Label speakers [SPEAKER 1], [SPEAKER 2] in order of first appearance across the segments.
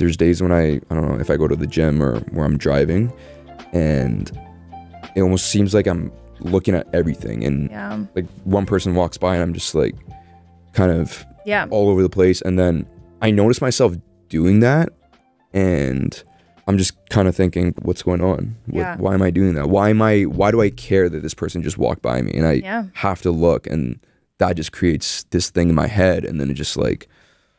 [SPEAKER 1] there's days when I don't know, if I go to the gym or where I'm driving, and it almost seems like I'm looking at everything, and like one person walks by and I'm just like kind of all over the place, and then I notice myself doing that, and I'm just kind of thinking, what's going on? Why am I doing that? Why do I care that this person just walked by me, and I have to look, and that just creates this thing in my head, and then it just like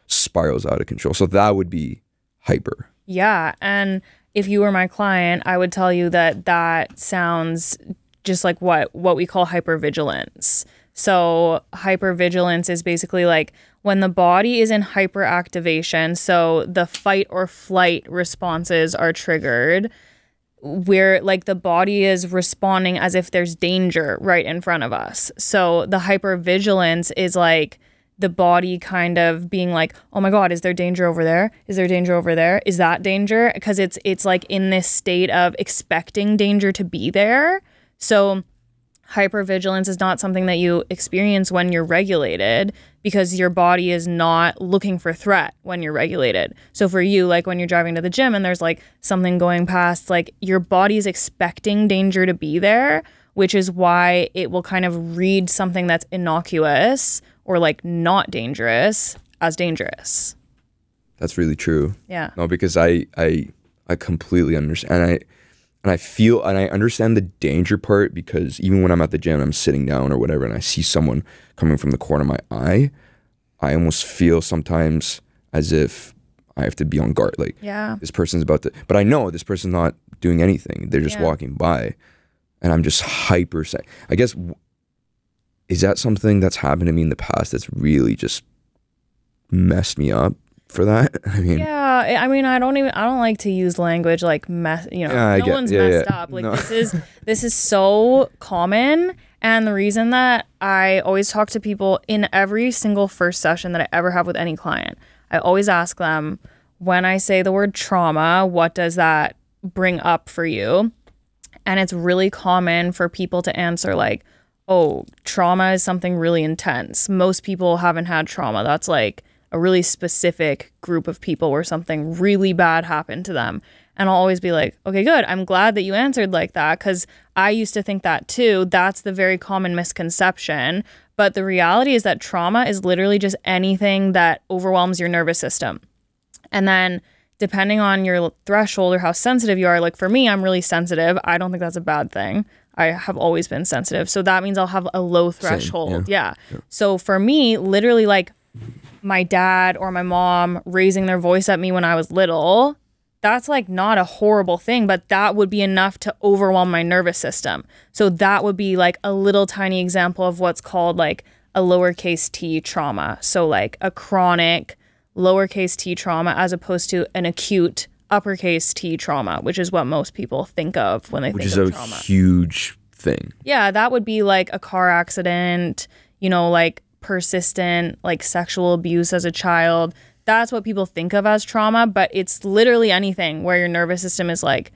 [SPEAKER 1] spirals out of control. So that would be hyper. Yeah. And if you were my client, I would tell you that that sounds just like what we call hypervigilance. So hypervigilance is basically like when the body is in hyperactivation, so the fight or flight responses are triggered, where like the body is responding as if there's danger right in front of us. So the hypervigilance is like the body kind of being like, oh my God, is there danger over there? Is there danger over there? Is that danger? Because it's like in this state of expecting danger to be there. So hypervigilance is not something that you experience when you're regulated, because your body is not looking for threat when you're regulated. So for you, like when you're driving to the gym and there's like something going past, like your body is expecting danger to be there, which is why it will kind of read something that's innocuous or like not dangerous as dangerous. That's really true. Yeah. No, because I completely understand. And I feel, and I understand the danger part, because even when I'm at the gym, I'm sitting down or whatever, and I see someone coming from the corner of my eye, I almost feel sometimes as if I have to be on guard. Like, this person's about to, but I know this person's not doing anything. They're just walking by, and I'm just hyper. I guess, is that something that's happened to me in the past that's really just messed me up for that? I mean, I mean, I don't like to use language like mess, you know, no one's messed up. Like this is so common. And the reason that I always talk to people in every single first session that I ever have with any client, I always ask them, when I say the word trauma, what does that bring up for you? And it's really common for people to answer like, oh, trauma is something really intense. Most people haven't had trauma. That's like a really specific group of people where something really bad happened to them. And I'll always be like, okay, good. I'm glad that you answered like that, because I used to think that too. That's the very common misconception. But the reality is that trauma is literally just anything that overwhelms your nervous system. And then depending on your threshold or how sensitive you are, like for me, I'm really sensitive. I don't think that's a bad thing. I have always been sensitive. So that means I'll have a low threshold. Yeah. So for me, literally like my dad or my mom raising their voice at me when I was little, that's like not a horrible thing, but that would be enough to overwhelm my nervous system. So that would be like a little tiny example of what's called like a lowercase t trauma. So like a chronic lowercase t trauma as opposed to an acute uppercase T trauma, which is what most people think of when they think of trauma. Which is a huge thing. Yeah, that would be like a car accident, you know, like persistent like sexual abuse as a child. That's what people think of as trauma, but it's literally anything where your nervous system is like,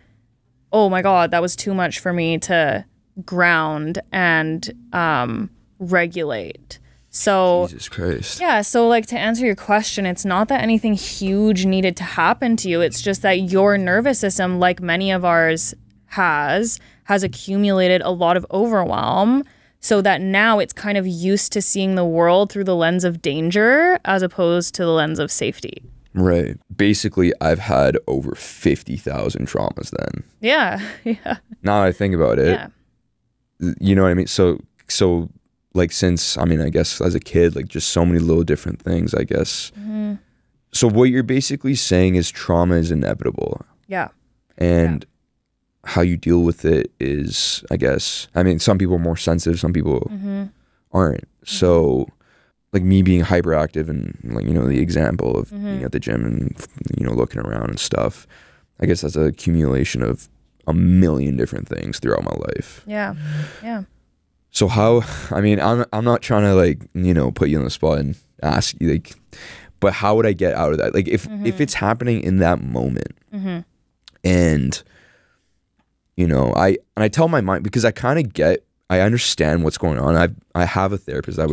[SPEAKER 1] oh my God, that was too much for me to ground and regulate. So Jesus Christ. Yeah, so like to answer your question, it's not that anything huge needed to happen to you. It's just that your nervous system, like many of ours has accumulated a lot of overwhelm, so that now it's kind of used to seeing the world through the lens of danger as opposed to the lens of safety. Right. Basically, I've had over 50,000 traumas then. Yeah. Yeah. Now I think about it. Yeah. You know what I mean? So like since, I mean, I guess as a kid, like just so many little different things, I guess. Mm-hmm. So what you're basically saying is trauma is inevitable. Yeah. And how you deal with it is, I guess, I mean, some people are more sensitive, some people aren't. Mm-hmm. So like me being hyperactive and like, you know, the example of being at the gym and, you know, looking around and stuff, I guess that's an accumulation of a million different things throughout my life. Yeah. Yeah. So how, I mean, I'm not trying to like, you know, put you on the spot and ask you like, but how would I get out of that? Like if it's happening in that moment and, you know, I tell my mind, because I kind of get I understand what's going on. I have a therapist I've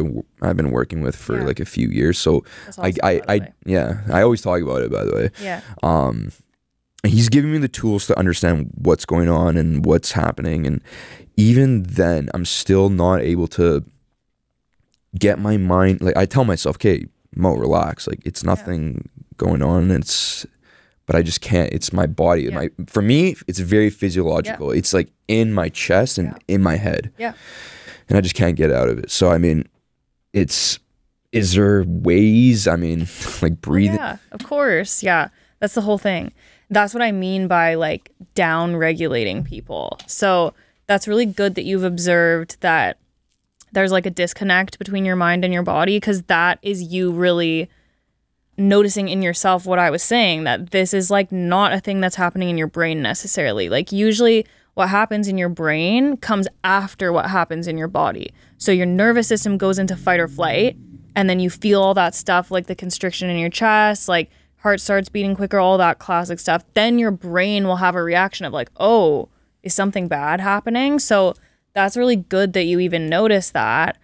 [SPEAKER 1] been working with for like a few years. So awesome, I always talk about it, by the way.
[SPEAKER 2] Yeah.
[SPEAKER 1] He's giving me the tools to understand what's going on and what's happening. And even then, I'm still not able to get my mind, like I tell myself, okay, Mo, relax. Like it's nothing going on. But I just can't. It's my body. For me, it's very physiological. It's like in my chest and in my head.
[SPEAKER 2] Yeah.
[SPEAKER 1] And I just can't get out of it. So, I mean, is there ways, I mean, like breathing?
[SPEAKER 2] Yeah, of course. Yeah. That's the whole thing. That's what I mean by like down regulating people. So that's really good that you've observed that there's like a disconnect between your mind and your body, because that is you really noticing in yourself what I was saying, that this is like not a thing that's happening in your brain necessarily. Like usually what happens in your brain comes after what happens in your body. So your nervous system goes into fight or flight, and then you feel all that stuff, like the constriction in your chest, like heart starts beating quicker, all that classic stuff. Then your brain will have a reaction of like, oh, is something bad happening? So that's really good that you even notice that.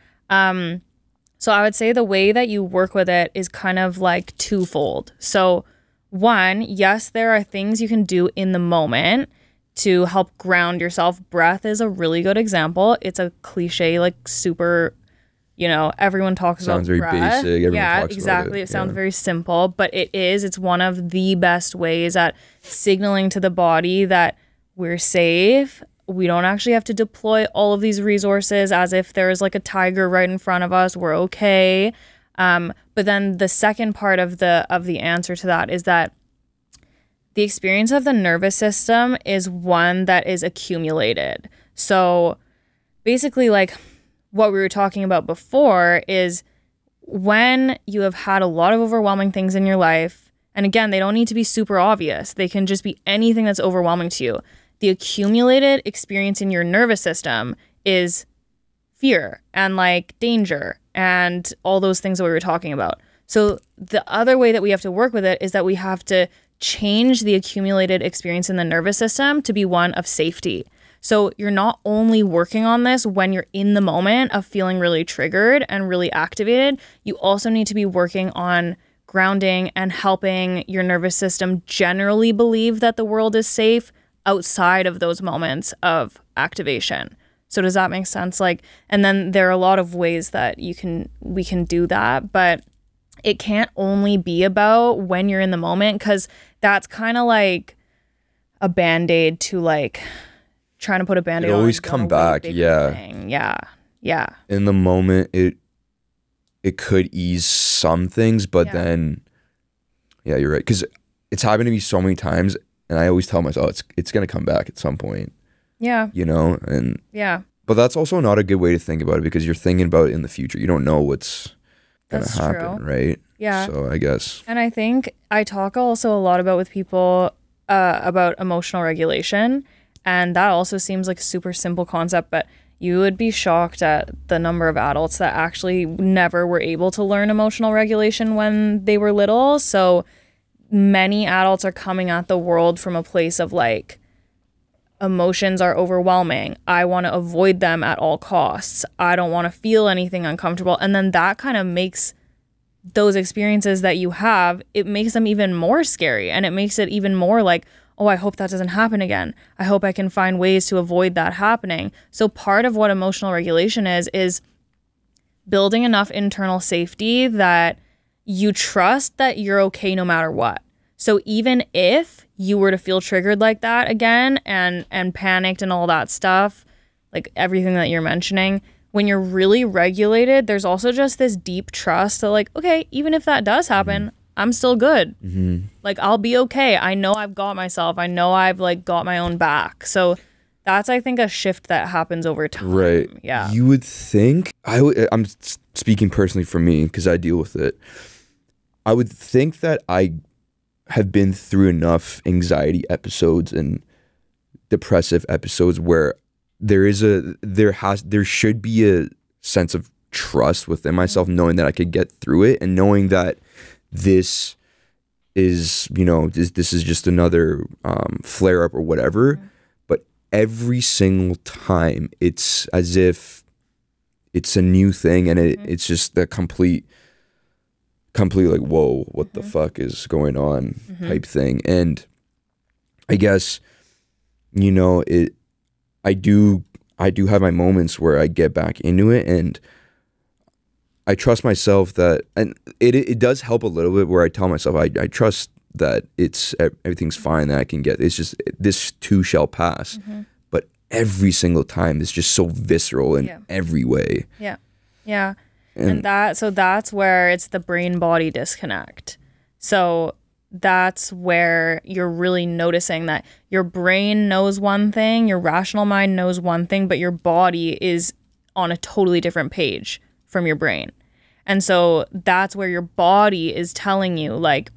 [SPEAKER 2] So I would say the way that you work with it is kind of like twofold. So one, yes, there are things you can do in the moment to help ground yourself. Breath is a really good example. It's a cliche, like super, everyone talks about breath.
[SPEAKER 1] Sounds very basic. Everyone talks
[SPEAKER 2] exactly.
[SPEAKER 1] about it.
[SPEAKER 2] It sounds very simple, but it's one of the best ways at signaling to the body that we're safe. We don't actually have to deploy all of these resources as if there's like a tiger right in front of us. We're okay. But then the second part of the answer to that is that the experience of the nervous system is one that is accumulated. So basically, like what we were talking about before is when you have had a lot of overwhelming things in your life, and again, they don't need to be super obvious. They can just be anything that's overwhelming to you. The accumulated experience in your nervous system is fear and like danger and all those things that we were talking about. So the other way that we have to work with it is that we have to change the accumulated experience in the nervous system to be one of safety. So you're not only working on this when you're in the moment of feeling really triggered and really activated, you also need to be working on grounding and helping your nervous system generally believe that the world is safe outside of those moments of activation. So does that make sense? Like, and then there are a lot of ways that we can do that, but it can't only be about when you're in the moment, because that's kind of like a band-aid to like trying to put a band-aid on.
[SPEAKER 1] It always come back. Yeah.
[SPEAKER 2] Thing. Yeah.
[SPEAKER 1] In the moment, it could ease some things, but then, yeah, you're right. Because it's happened to me so many times. And I always tell myself it's going to come back at some point.
[SPEAKER 2] Yeah.
[SPEAKER 1] And
[SPEAKER 2] yeah.
[SPEAKER 1] But that's also not a good way to think about it, because you're thinking about it in the future. You don't know what's going to happen, right?
[SPEAKER 2] Yeah.
[SPEAKER 1] So I guess.
[SPEAKER 2] And I think I talk also a lot with people about emotional regulation. And that also seems like a super simple concept, but you would be shocked at the number of adults that actually never were able to learn emotional regulation when they were little. So many adults are coming at the world from a place of like, emotions are overwhelming. I want to avoid them at all costs. I don't want to feel anything uncomfortable. And then that kind of makes those experiences that you have, it makes them even more scary. And it makes it even more like, oh, I hope that doesn't happen again. I hope I can find ways to avoid that happening. So part of what emotional regulation is building enough internal safety that you trust that you're okay no matter what. So even if you were to feel triggered like that again and panicked and all that stuff, like everything that you're mentioning, when you're really regulated, there's also just this deep trust that like, okay, even if that does happen, I'm still good.
[SPEAKER 1] Mm-hmm.
[SPEAKER 2] Like I'll be okay. I know I've got myself. I know I've like got my own back. So that's, I think, a shift that happens over time.
[SPEAKER 1] Right.
[SPEAKER 2] Yeah.
[SPEAKER 1] You would think, I'm speaking personally for me because I deal with it. I would think that I have been through enough anxiety episodes and depressive episodes where there should be a sense of trust within myself, knowing that I could get through it and knowing that this is, this is just another flare up or whatever. But every single time it's as if it's a new thing, and it's just the complete like, whoa, what the fuck is going on type thing. And I guess, you know, I do have my moments where I get back into it, and I trust myself that, and it does help a little bit where I tell myself I trust that everything's fine, that I can get, it's just, this too shall pass. But every single time it's just so visceral in every way.
[SPEAKER 2] Yeah. And that's where it's the brain body disconnect. So that's where you're really noticing that your brain knows one thing, your rational mind knows one thing, but your body is on a totally different page from your brain. And so that's where your body is telling you, like,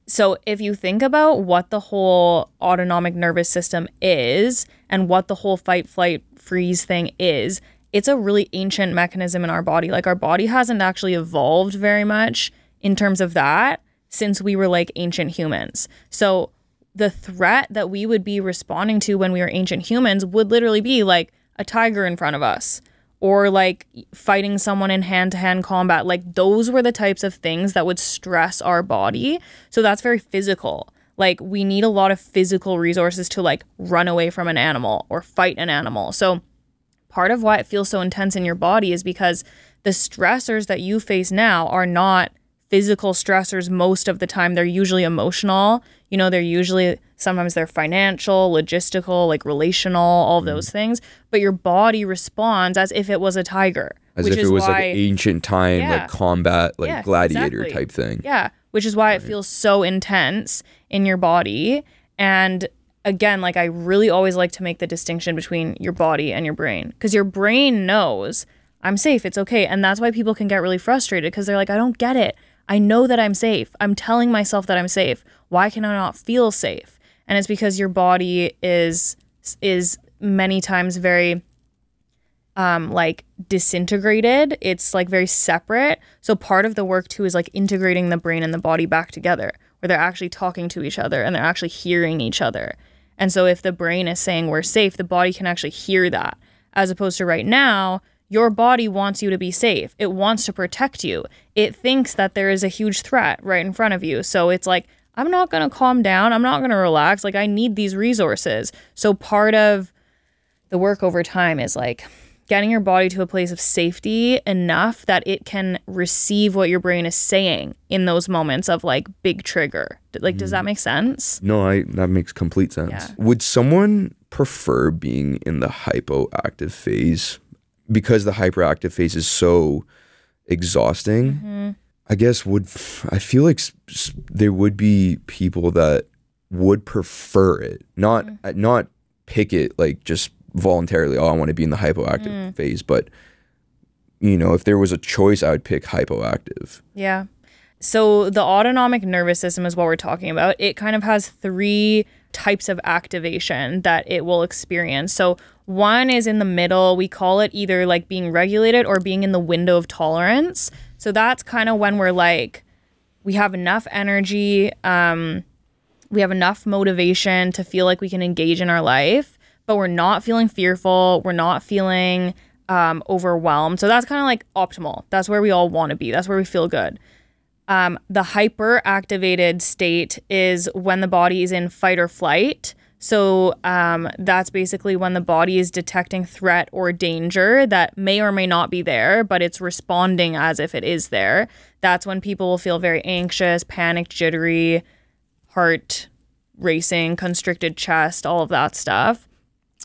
[SPEAKER 2] so if you think about what the whole autonomic nervous system is and what the whole fight, flight, freeze thing is, it's a really ancient mechanism in our body. Like, our body hasn't actually evolved very much in terms of that since we were like ancient humans. So the threat that we would be responding to when we were ancient humans would literally be like a tiger in front of us, or like fighting someone in hand-to-hand combat. Like, those were the types of things that would stress our body. So that's very physical. Like, we need a lot of physical resources to like run away from an animal or fight an animal. So part of why it feels so intense in your body is because the stressors that you face now are not physical stressors most of the time. They're usually emotional. You know, sometimes they're financial, logistical, like relational, all of those things. But your body responds as if it was a tiger.
[SPEAKER 1] As if it was like an ancient time, like combat, like gladiator type thing.
[SPEAKER 2] Yeah, which is why it feels so intense in your body. And again, like, I really always like to make the distinction between your body and your brain, because your brain knows I'm safe, it's okay. And that's why people can get really frustrated, because they're like, I don't get it. I know that I'm safe. I'm telling myself that I'm safe. Why can I not feel safe? And it's because your body is many times very like disintegrated. It's like very separate. So part of the work too is like integrating the brain and the body back together, where they're actually talking to each other and they're actually hearing each other. And so if the brain is saying we're safe, the body can actually hear that, as opposed to right now, your body wants you to be safe. It wants to protect you. It thinks that there is a huge threat right in front of you. So it's like, I'm not going to calm down. I'm not going to relax. Like, I need these resources. So part of the work over time is like getting your body to a place of safety enough that it can receive what your brain is saying in those moments of like big trigger. Like, does that make sense?
[SPEAKER 1] No, that makes complete sense. Yeah. Would someone prefer being in the hypoactive phase? Because the hyperactive phase is so exhausting, I guess I feel like there would be people that would prefer it, not pick it like just voluntarily, oh, I want to be in the hypoactive phase, but you know, if there was a choice, I would pick hypoactive.
[SPEAKER 2] Yeah. So the autonomic nervous system is what we're talking about. It kind of has 3 types of activation that it will experience. So one is in the middle. We call it either like being regulated or being in the window of tolerance. So that's kind of when we're like, we have enough energy, we have enough motivation to feel like we can engage in our life, but we're not feeling fearful, we're not feeling overwhelmed. So that's kind of like optimal. That's where we all want to be. That's where we feel good. The hyperactivated state is when the body is in fight or flight. So that's basically when the body is detecting threat or danger that may or may not be there, but it's responding as if it is there. That's when people will feel very anxious, panicked, jittery, heart racing, constricted chest, all of that stuff.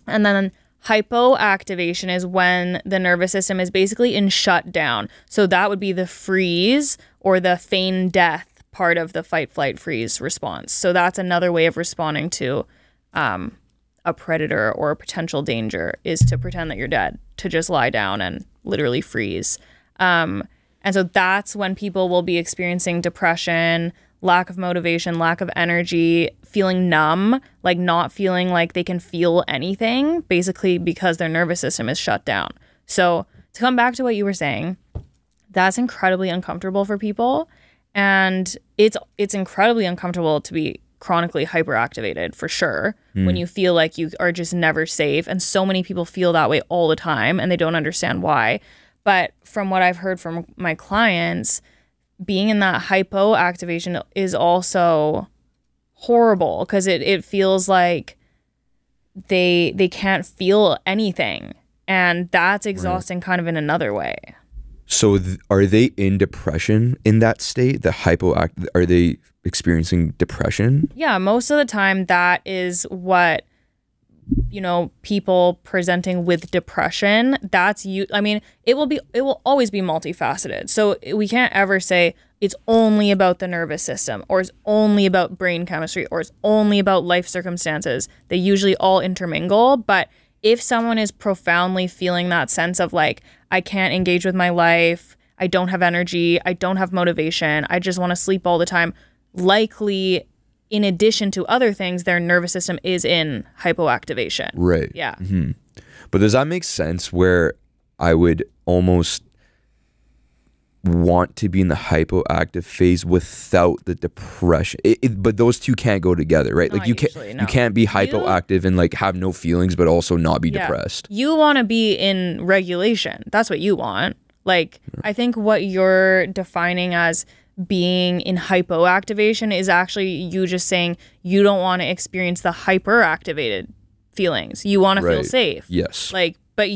[SPEAKER 2] And then hypoactivation is when the nervous system is basically in shutdown. So that would be the freeze or the feign death part of the fight, flight, freeze response. So that's another way of responding to a predator or a potential danger, is to pretend that you're dead, to just lie down and literally freeze. And so that's when people will be experiencing depression, lack of motivation, lack of energy, feeling numb, like not feeling like they can feel anything, basically because their nervous system is shut down. So to come back to what you were saying, that's incredibly uncomfortable for people. And it's incredibly uncomfortable, to be chronically hyperactivated for sure, when you feel like you are just never safe. And so many people feel that way all the time and they don't understand why. But from what I've heard from my clients, being in that hypoactivation is also horrible because it feels like they can't feel anything. And that's exhausting kind of in another way.
[SPEAKER 1] So are they in depression in that state? Are they experiencing depression?
[SPEAKER 2] Yeah, most of the time that is what, you know, people presenting with depression, that's you. I mean, it will always be multifaceted. So we can't ever say it's only about the nervous system or it's only about brain chemistry or it's only about life circumstances. They usually all intermingle. But if someone is profoundly feeling that sense of like, I can't engage with my life, I don't have energy, I don't have motivation, I just want to sleep all the time, likely in addition to other things, their nervous system is in hypoactivation.
[SPEAKER 1] Right.
[SPEAKER 2] Yeah.
[SPEAKER 1] But does that make sense where I would almost want to be in the hypoactive phase without the depression? But those two can't go together, right? Like you can't be hypoactive and like have no feelings but also not be depressed.
[SPEAKER 2] You want to be in regulation. That's what you want. Like I think what you're defining as being in hypoactivation is actually you just saying you don't want to experience the hyperactivated feelings. You want to feel safe.
[SPEAKER 1] Yes.
[SPEAKER 2] Like, but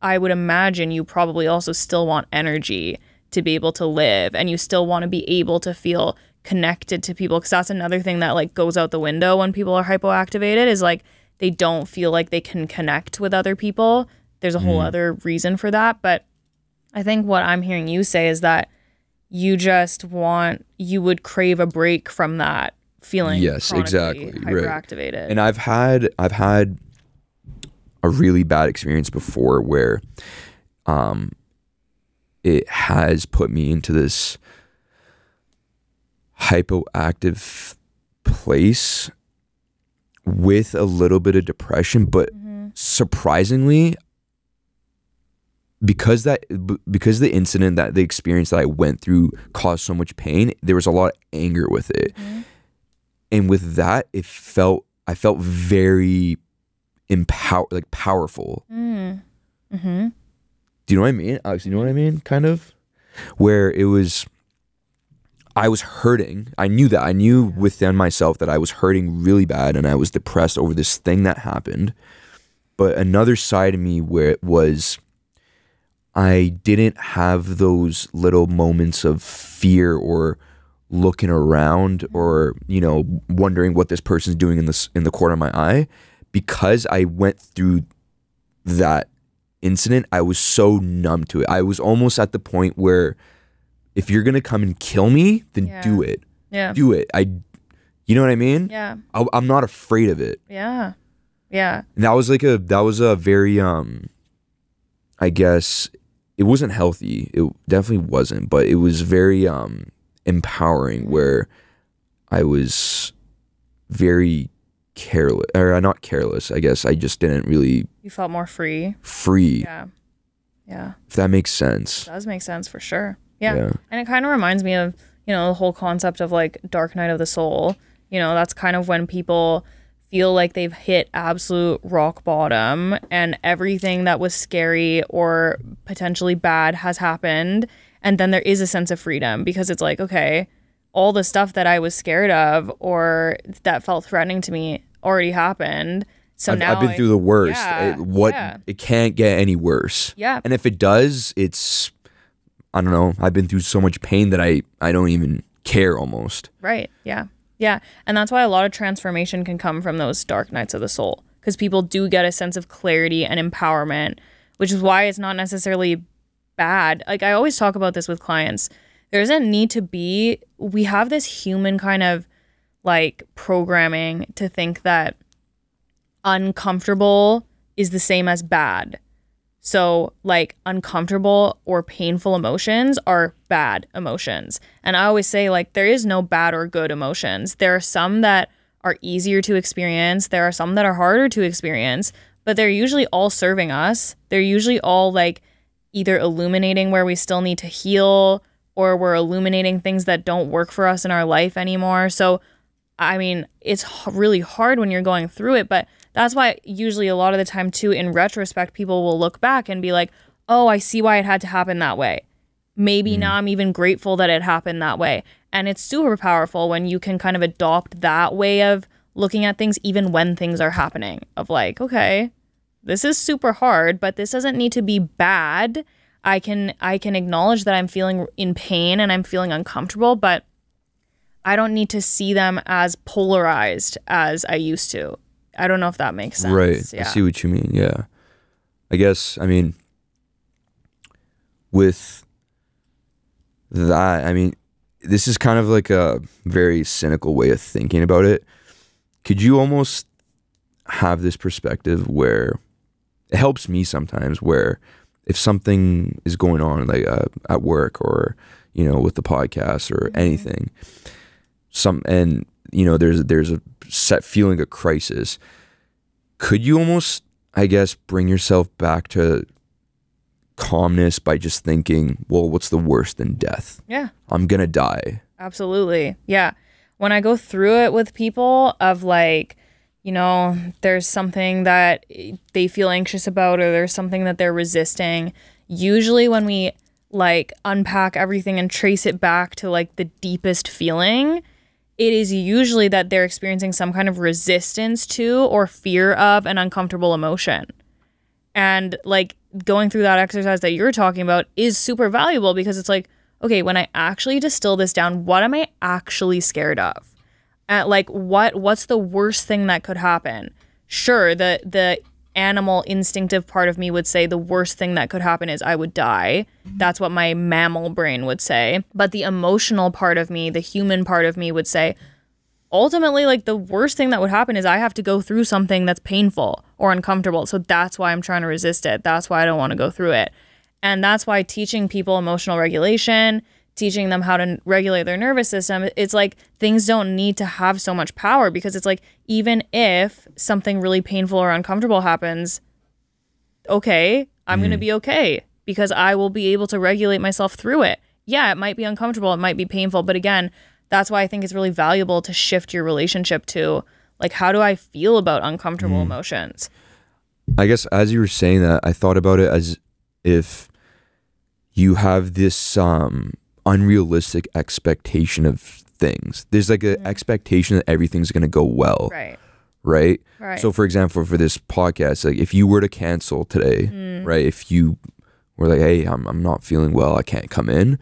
[SPEAKER 2] I would imagine you probably also still want energy to be able to live, and you still want to be able to feel connected to people, because that's another thing that like goes out the window when people are hypoactivated is like they don't feel like they can connect with other people. There's a whole other reason for that, but I think what I'm hearing you say is that you would crave a break from that feeling.
[SPEAKER 1] Yes, exactly.
[SPEAKER 2] Hyperactivated.
[SPEAKER 1] Right. And I've had a really bad experience before where it has put me into this hypoactive place with a little bit of depression, but surprisingly, because the incident, that the experience that I went through caused so much pain, there was a lot of anger with it. And with that, I felt very powerful. Do you know what I mean, Alex? You know what I mean? Kind of, where I was hurting. I knew within myself that I was hurting really bad and I was depressed over this thing that happened. But another side of me where it was, I didn't have those little moments of fear or looking around or, you know, wondering what this person's doing in the corner of my eye. Because I went through that incident, I was so numb to it. I was almost at the point where if you're going to come and kill me, then do it.
[SPEAKER 2] Yeah.
[SPEAKER 1] Do it. You know what I mean?
[SPEAKER 2] Yeah.
[SPEAKER 1] I'm not afraid of it.
[SPEAKER 2] Yeah. Yeah.
[SPEAKER 1] And that was a very, I guess it wasn't healthy. It definitely wasn't, but it was very, empowering where I was very careless, or not careless, I guess I just didn't really.
[SPEAKER 2] You felt more free. Yeah. Yeah.
[SPEAKER 1] If that makes sense.
[SPEAKER 2] It does make sense for sure. Yeah. And it kind of reminds me of, you know, the whole concept of like dark night of the soul. You know, that's kind of when people feel like they've hit absolute rock bottom and everything that was scary or potentially bad has happened. And then there is a sense of freedom because it's like, okay, all the stuff that I was scared of or that felt threatening to me already happened. So now
[SPEAKER 1] I've been through the worst. It can't get any worse.
[SPEAKER 2] Yeah.
[SPEAKER 1] And if it does, it's, I don't know, I've been through so much pain that I don't even care almost.
[SPEAKER 2] Right. Yeah. Yeah. And that's why a lot of transformation can come from those dark nights of the soul, because people do get a sense of clarity and empowerment, which is why it's not necessarily bad. Like I always talk about this with clients. There doesn't need to be, we have this human kind of like programming to think that uncomfortable is the same as bad. So like uncomfortable or painful emotions are bad emotions. And I always say like there is no bad or good emotions. There are some that are easier to experience. There are some that are harder to experience, but they're usually all serving us. They're usually all like either illuminating where we still need to heal, or we're illuminating things that don't work for us in our life anymore. So I mean, it's really hard when you're going through it, but that's why usually a lot of the time too, in retrospect, people will look back and be like, oh, I see why it had to happen that way. Maybe now I'm even grateful that it happened that way. And it's super powerful when you can kind of adopt that way of looking at things, even when things are happening, of like, okay, this is super hard, but this doesn't need to be bad. I can acknowledge that I'm feeling in pain and I'm feeling uncomfortable, but I don't need to see them as polarized as I used to. I don't know if that makes sense.
[SPEAKER 1] Right.
[SPEAKER 2] Yeah.
[SPEAKER 1] I see what you mean. Yeah. I guess, I mean, with that, I mean, this is kind of like a very cynical way of thinking about it. Could you almost have this perspective where it helps me sometimes, where if something is going on like at work or, you know, with the podcast or anything, and you know, there's a set feeling of crisis, could you almost, I guess, bring yourself back to calmness by just thinking, well, what's the worst than death?
[SPEAKER 2] Yeah.
[SPEAKER 1] I'm gonna die.
[SPEAKER 2] Absolutely. Yeah. When I go through it with people of like, you know, there's something that they feel anxious about or there's something that they're resisting, usually when we like unpack everything and trace it back to like the deepest feeling, it is usually that they're experiencing some kind of resistance to or fear of an uncomfortable emotion. And like going through that exercise that you're talking about is super valuable because it's like, okay, when I actually distill this down, what am I actually scared of? Like what's the worst thing that could happen? Sure, the animal instinctive part of me would say the worst thing that could happen is I would die. That's what my mammal brain would say. But the emotional part of me, the human part of me would say, ultimately, like the worst thing that would happen is I have to go through something that's painful or uncomfortable. So that's why I'm trying to resist it. That's why I don't want to go through it. And that's why teaching people emotional regulation, teaching them how to regulate their nervous system, it's like things don't need to have so much power because it's like, even if something really painful or uncomfortable happens, okay, I'm going to be okay because I will be able to regulate myself through it. Yeah, it might be uncomfortable. It might be painful. But again, that's why I think it's really valuable to shift your relationship to like, how do I feel about uncomfortable emotions?
[SPEAKER 1] I guess as you were saying that, I thought about it as if you have this unrealistic expectation of things. There's like an expectation that everything's going to go well. Right. So for example, for this podcast, like if you were to cancel today, right? If you were like, hey, I'm not feeling well, I can't come in,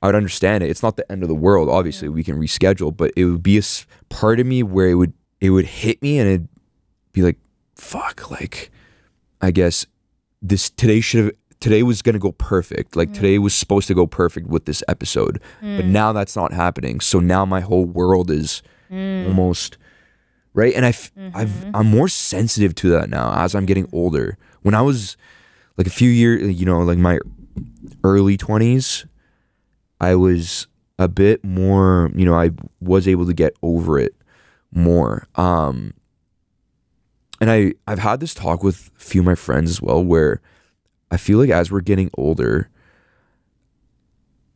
[SPEAKER 1] I would understand it. It's not the end of the world. Obviously, we can reschedule, but it would be a part of me where it would hit me and it'd be like, fuck, like, I guess today was going to go perfect. Like today was supposed to go perfect with this episode, but now that's not happening. So now my whole world is almost right. And I'm more sensitive to that now as I'm getting older. When I was like a few years, you know, like my early 20s, I was a bit more, you know, I was able to get over it more. And I've had this talk with a few of my friends as well, where I feel like as we're getting older,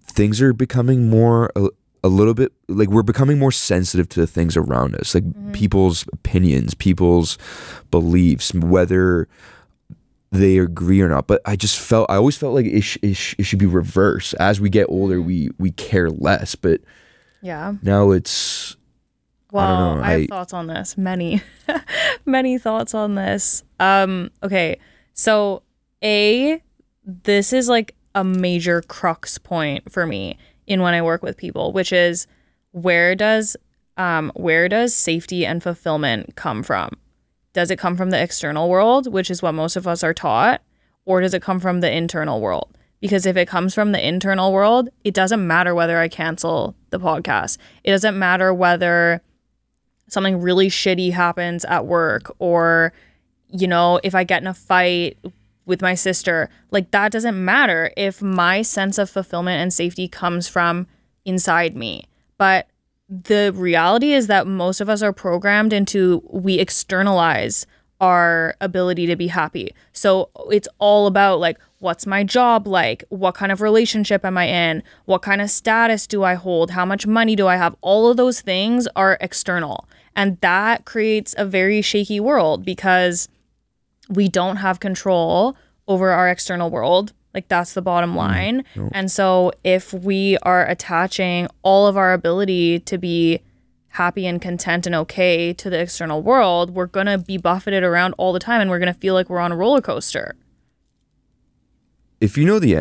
[SPEAKER 1] things are becoming more, a little bit, like we're becoming more sensitive to the things around us, like people's opinions, people's beliefs, whether they agree or not. But I always felt like it should be reverse. As we get older, we care less. But
[SPEAKER 2] yeah,
[SPEAKER 1] now it's,
[SPEAKER 2] well,
[SPEAKER 1] I don't know.
[SPEAKER 2] I have thoughts on this. Many thoughts on this. Okay, so this is like a major crux point for me in when I work with people, which is where does safety and fulfillment come from? Does it come from the external world, which is what most of us are taught, or does it come from the internal world? Because if it comes from the internal world, it doesn't matter whether I cancel the podcast. It doesn't matter whether something really shitty happens at work, or, you know, if I get in a fight with my sister, like that doesn't matter if my sense of fulfillment and safety comes from inside me. But the reality is that most of us are programmed into, we externalize our ability to be happy. So it's all about like, what's my job like? What kind of relationship am I in? What kind of status do I hold? How much money do I have? All of those things are external. And that creates a very shaky world because we don't have control over our external world. Like, that's the bottom line. No. And so if we are attaching all of our ability to be happy and content and okay to the external world, we're going to be buffeted around all the time and we're going to feel like we're on a roller coaster.
[SPEAKER 1] If you know the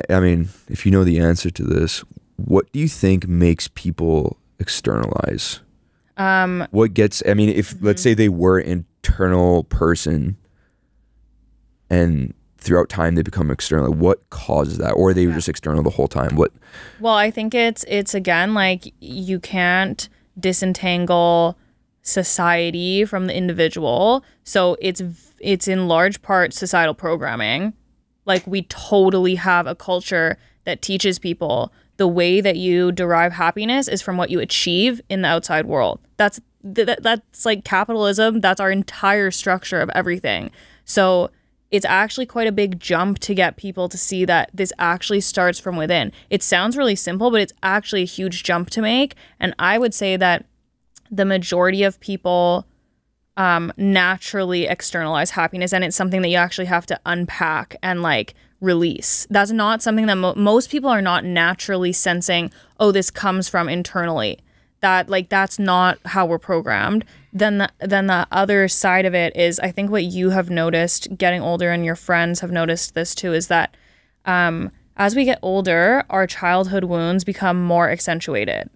[SPEAKER 1] answer to this, what do you think makes people externalize? What gets, if let's say they were an internal person and throughout time they become external, what causes that? Or they were just external the whole time? Well,
[SPEAKER 2] I think it's again, like, you can't disentangle society from the individual. So it's in large part societal programming. Like, we totally have a culture that teaches people the way that you derive happiness is from what you achieve in the outside world. That's like capitalism. That's our entire structure of everything. So it's actually quite a big jump to get people to see that this actually starts from within. It sounds really simple, but it's actually a huge jump to make. And I would say that the majority of people naturally externalize happiness, and it's something that you actually have to unpack and like release. That's not something that most people are not naturally sensing, oh, this comes from internally. That's not how we're programmed. Then the other side of it is, I think what you have noticed getting older, and your friends have noticed this too, is that as we get older, our childhood wounds become more accentuated,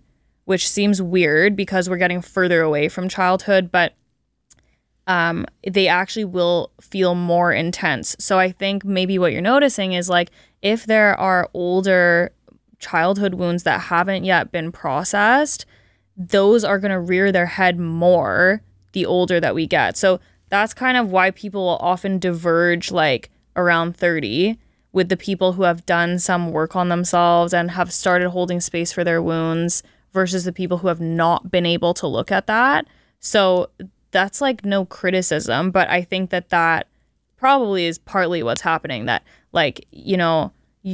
[SPEAKER 2] which seems weird because we're getting further away from childhood, but they actually will feel more intense. So I think maybe what you're noticing is, like, if there are older childhood wounds that haven't yet been processed, those are going to rear their head more the older that we get. So that's kind of why people will often diverge like around 30 with the people who have done some work on themselves and have started holding space for their wounds versus the people who have not been able to look at that. So that's like no criticism, but I think that probably is partly what's happening, that like,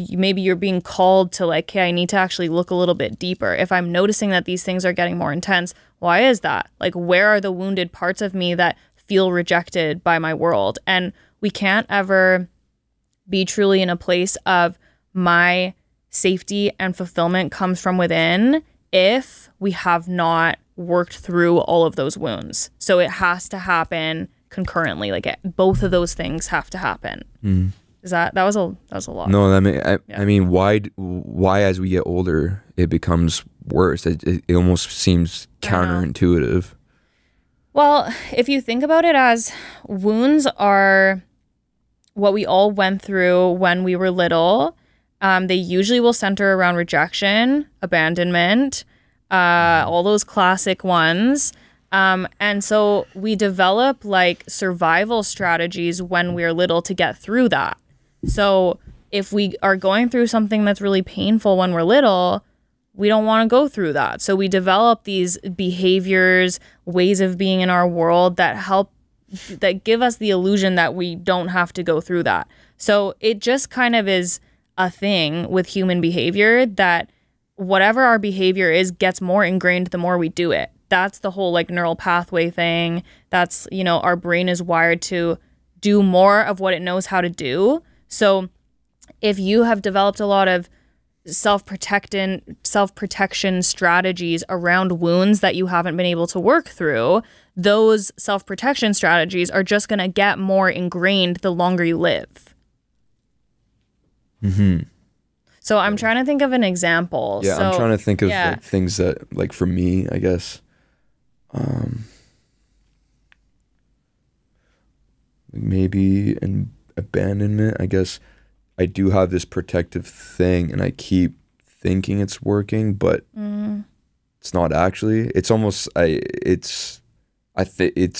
[SPEAKER 2] maybe you're being called to like, hey, I need to actually look a little bit deeper. If I'm noticing that these things are getting more intense, why is that? Like, where are the wounded parts of me that feel rejected by my world? And we can't ever be truly in a place of my safety and fulfillment comes from within if we have not worked through all of those wounds. So it has to happen concurrently. Like, both of those things have to happen. Mm. That was a lot.
[SPEAKER 1] No, I mean, why as we get older it becomes worse? It almost seems counterintuitive.
[SPEAKER 2] Well, if you think about it, as wounds are what we all went through when we were little, they usually will center around rejection, abandonment, all those classic ones. And so we develop like survival strategies when we're little to get through that. So if we are going through something that's really painful when we're little, we don't want to go through that. So we develop these behaviors, ways of being in our world that give us the illusion that we don't have to go through that. So it just kind of is a thing with human behavior that whatever our behavior is gets more ingrained the more we do it. That's the whole like neural pathway thing. That's, our brain is wired to do more of what it knows how to do. So if you have developed a lot of self-protection strategies around wounds that you haven't been able to work through, those self-protection strategies are just going to get more ingrained the longer you live. Mm-hmm. So I'm trying to think of an example.
[SPEAKER 1] Yeah, I'm trying to think of like things that, like, for me, I guess, maybe an abandonment. I guess I do have this protective thing and I keep thinking it's working, but it's not actually. It's almost it's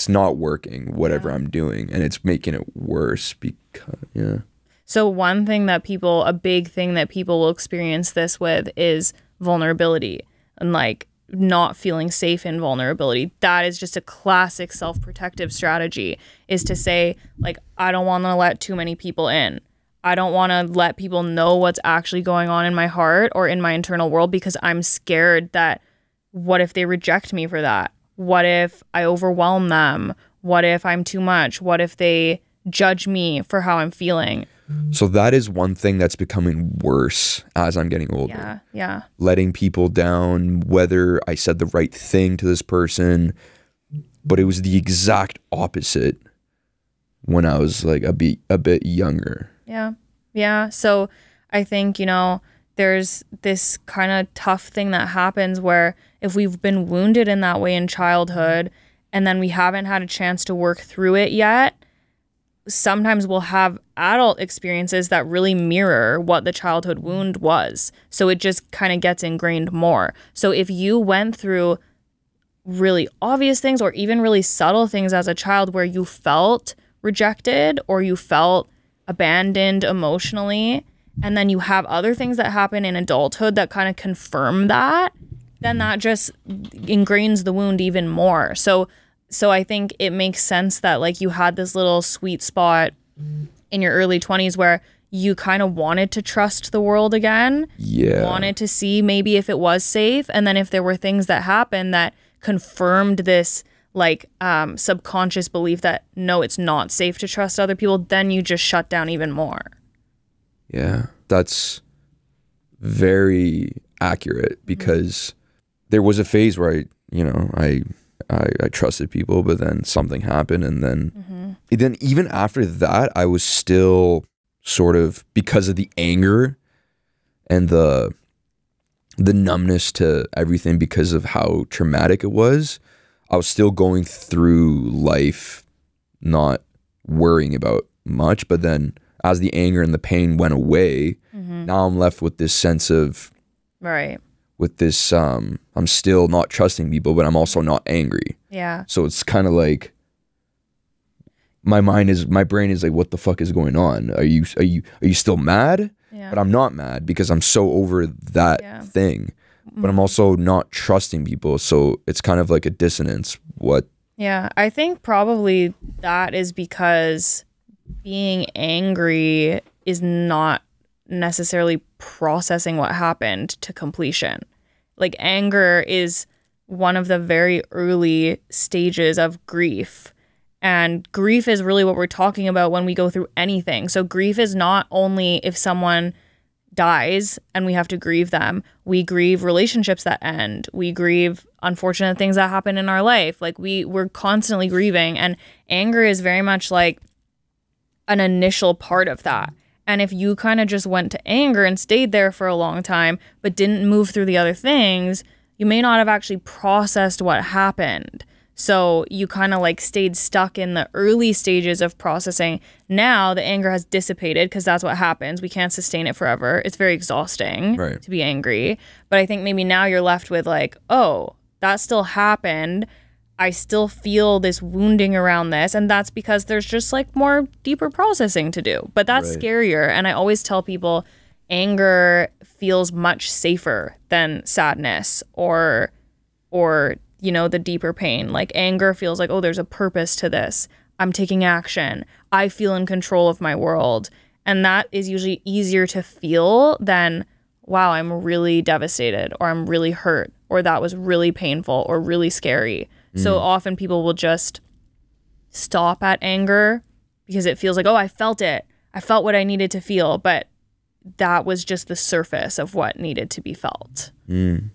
[SPEAKER 1] not working, whatever I'm doing, and it's making it worse because
[SPEAKER 2] So a big thing that people will experience this with is vulnerability. And like, not feeling safe in vulnerability. That is just a classic self-protective strategy, is to say, like, I don't want to let too many people in. I don't want to let people know what's actually going on in my heart or in my internal world, because I'm scared that what if they reject me for that? What if I overwhelm them? What if I'm too much? What if they judge me for how I'm feeling?
[SPEAKER 1] So that is one thing that's becoming worse as I'm getting older.
[SPEAKER 2] Yeah.
[SPEAKER 1] Letting people down, whether I said the right thing to this person, but it was the exact opposite when I was like a bit younger.
[SPEAKER 2] Yeah. So I think, you know, there's this kind of tough thing that happens where if we've been wounded in that way in childhood and then we haven't had a chance to work through it yet, sometimes we'll have adult experiences that really mirror what the childhood wound was. So it just kind of gets ingrained more. So if you went through really obvious things or even really subtle things as a child where you felt rejected or you felt abandoned emotionally, and then you have other things that happen in adulthood that kind of confirm that, then that just ingrains the wound even more. So I think it makes sense that like you had this little sweet spot in your early 20s where you kind of wanted to trust the world again.
[SPEAKER 1] Yeah.
[SPEAKER 2] Wanted to see maybe if it was safe. And then if there were things that happened that confirmed this like subconscious belief that no, it's not safe to trust other people, then you just shut down even more.
[SPEAKER 1] Yeah, that's very accurate, because there was a phase where I trusted people, but then something happened, and then even after that, I was still sort of, because of the anger and the numbness to everything because of how traumatic it was, I was still going through life not worrying about much. But then as the anger and the pain went away, now I'm left with this sense of, with this, I'm still not trusting people, but I'm also not angry.
[SPEAKER 2] Yeah.
[SPEAKER 1] So it's kind of like, my brain is like, what the fuck is going on? Are you still mad?
[SPEAKER 2] Yeah.
[SPEAKER 1] But I'm not mad because I'm so over that thing. But I'm also not trusting people. So it's kind of like a dissonance.
[SPEAKER 2] Yeah, I think probably that is because being angry is not necessarily processing what happened to completion. Like, anger is one of the very early stages of grief. And grief is really what we're talking about when we go through anything. So grief is not only if someone dies and we have to grieve them. We grieve relationships that end. We grieve unfortunate things that happen in our life. Like we're constantly grieving, and anger is very much like an initial part of that. And if you kind of just went to anger and stayed there for a long time but didn't move through the other things, you may not have actually processed what happened. So you kind of like stayed stuck in the early stages of processing. Now the anger has dissipated because that's what happens. We can't sustain it forever. It's very exhausting to be angry. But I think maybe now you're left with like, oh, that still happened. I still feel this wounding around this. And that's because there's just like more deeper processing to do. But that's scarier. And I always tell people anger feels much safer than sadness or you know, the deeper pain. Like anger feels like, oh, there's a purpose to this. I'm taking action. I feel in control of my world. And that is usually easier to feel than, wow, I'm really devastated, or I'm really hurt, or that was really painful or really scary. So often people will just stop at anger because it feels like, oh, I felt it. I felt what I needed to feel. But that was just the surface of what needed to be felt.
[SPEAKER 1] And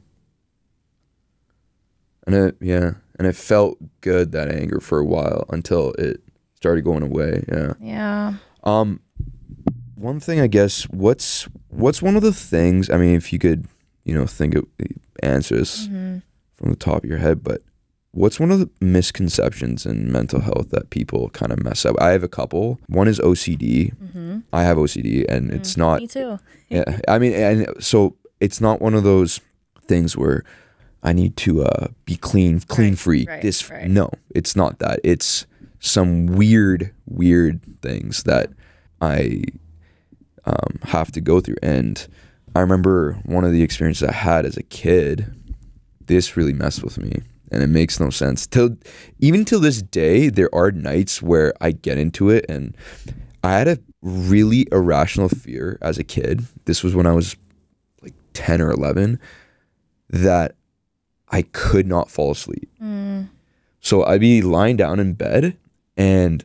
[SPEAKER 1] it felt good, that anger, for a while until it started going away.
[SPEAKER 2] Yeah.
[SPEAKER 1] One thing, I guess, what's one of the things, I mean, if you could, you know, think of answers from the top of your head, but what's one of the misconceptions in mental health that people kind of mess up? I have a couple. One is OCD. I have OCD, and it's not.
[SPEAKER 2] Me too.
[SPEAKER 1] Yeah. I mean, and so it's not one of those things where I need to be clean free. No, it's not that. It's some weird things that I have to go through. And I remember one of the experiences I had as a kid, this really messed with me, and it makes no sense. Even till this day, there are nights where I get into it, and I had a really irrational fear as a kid. This was when I was like 10 or 11, that I could not fall asleep. So I'd be lying down in bed and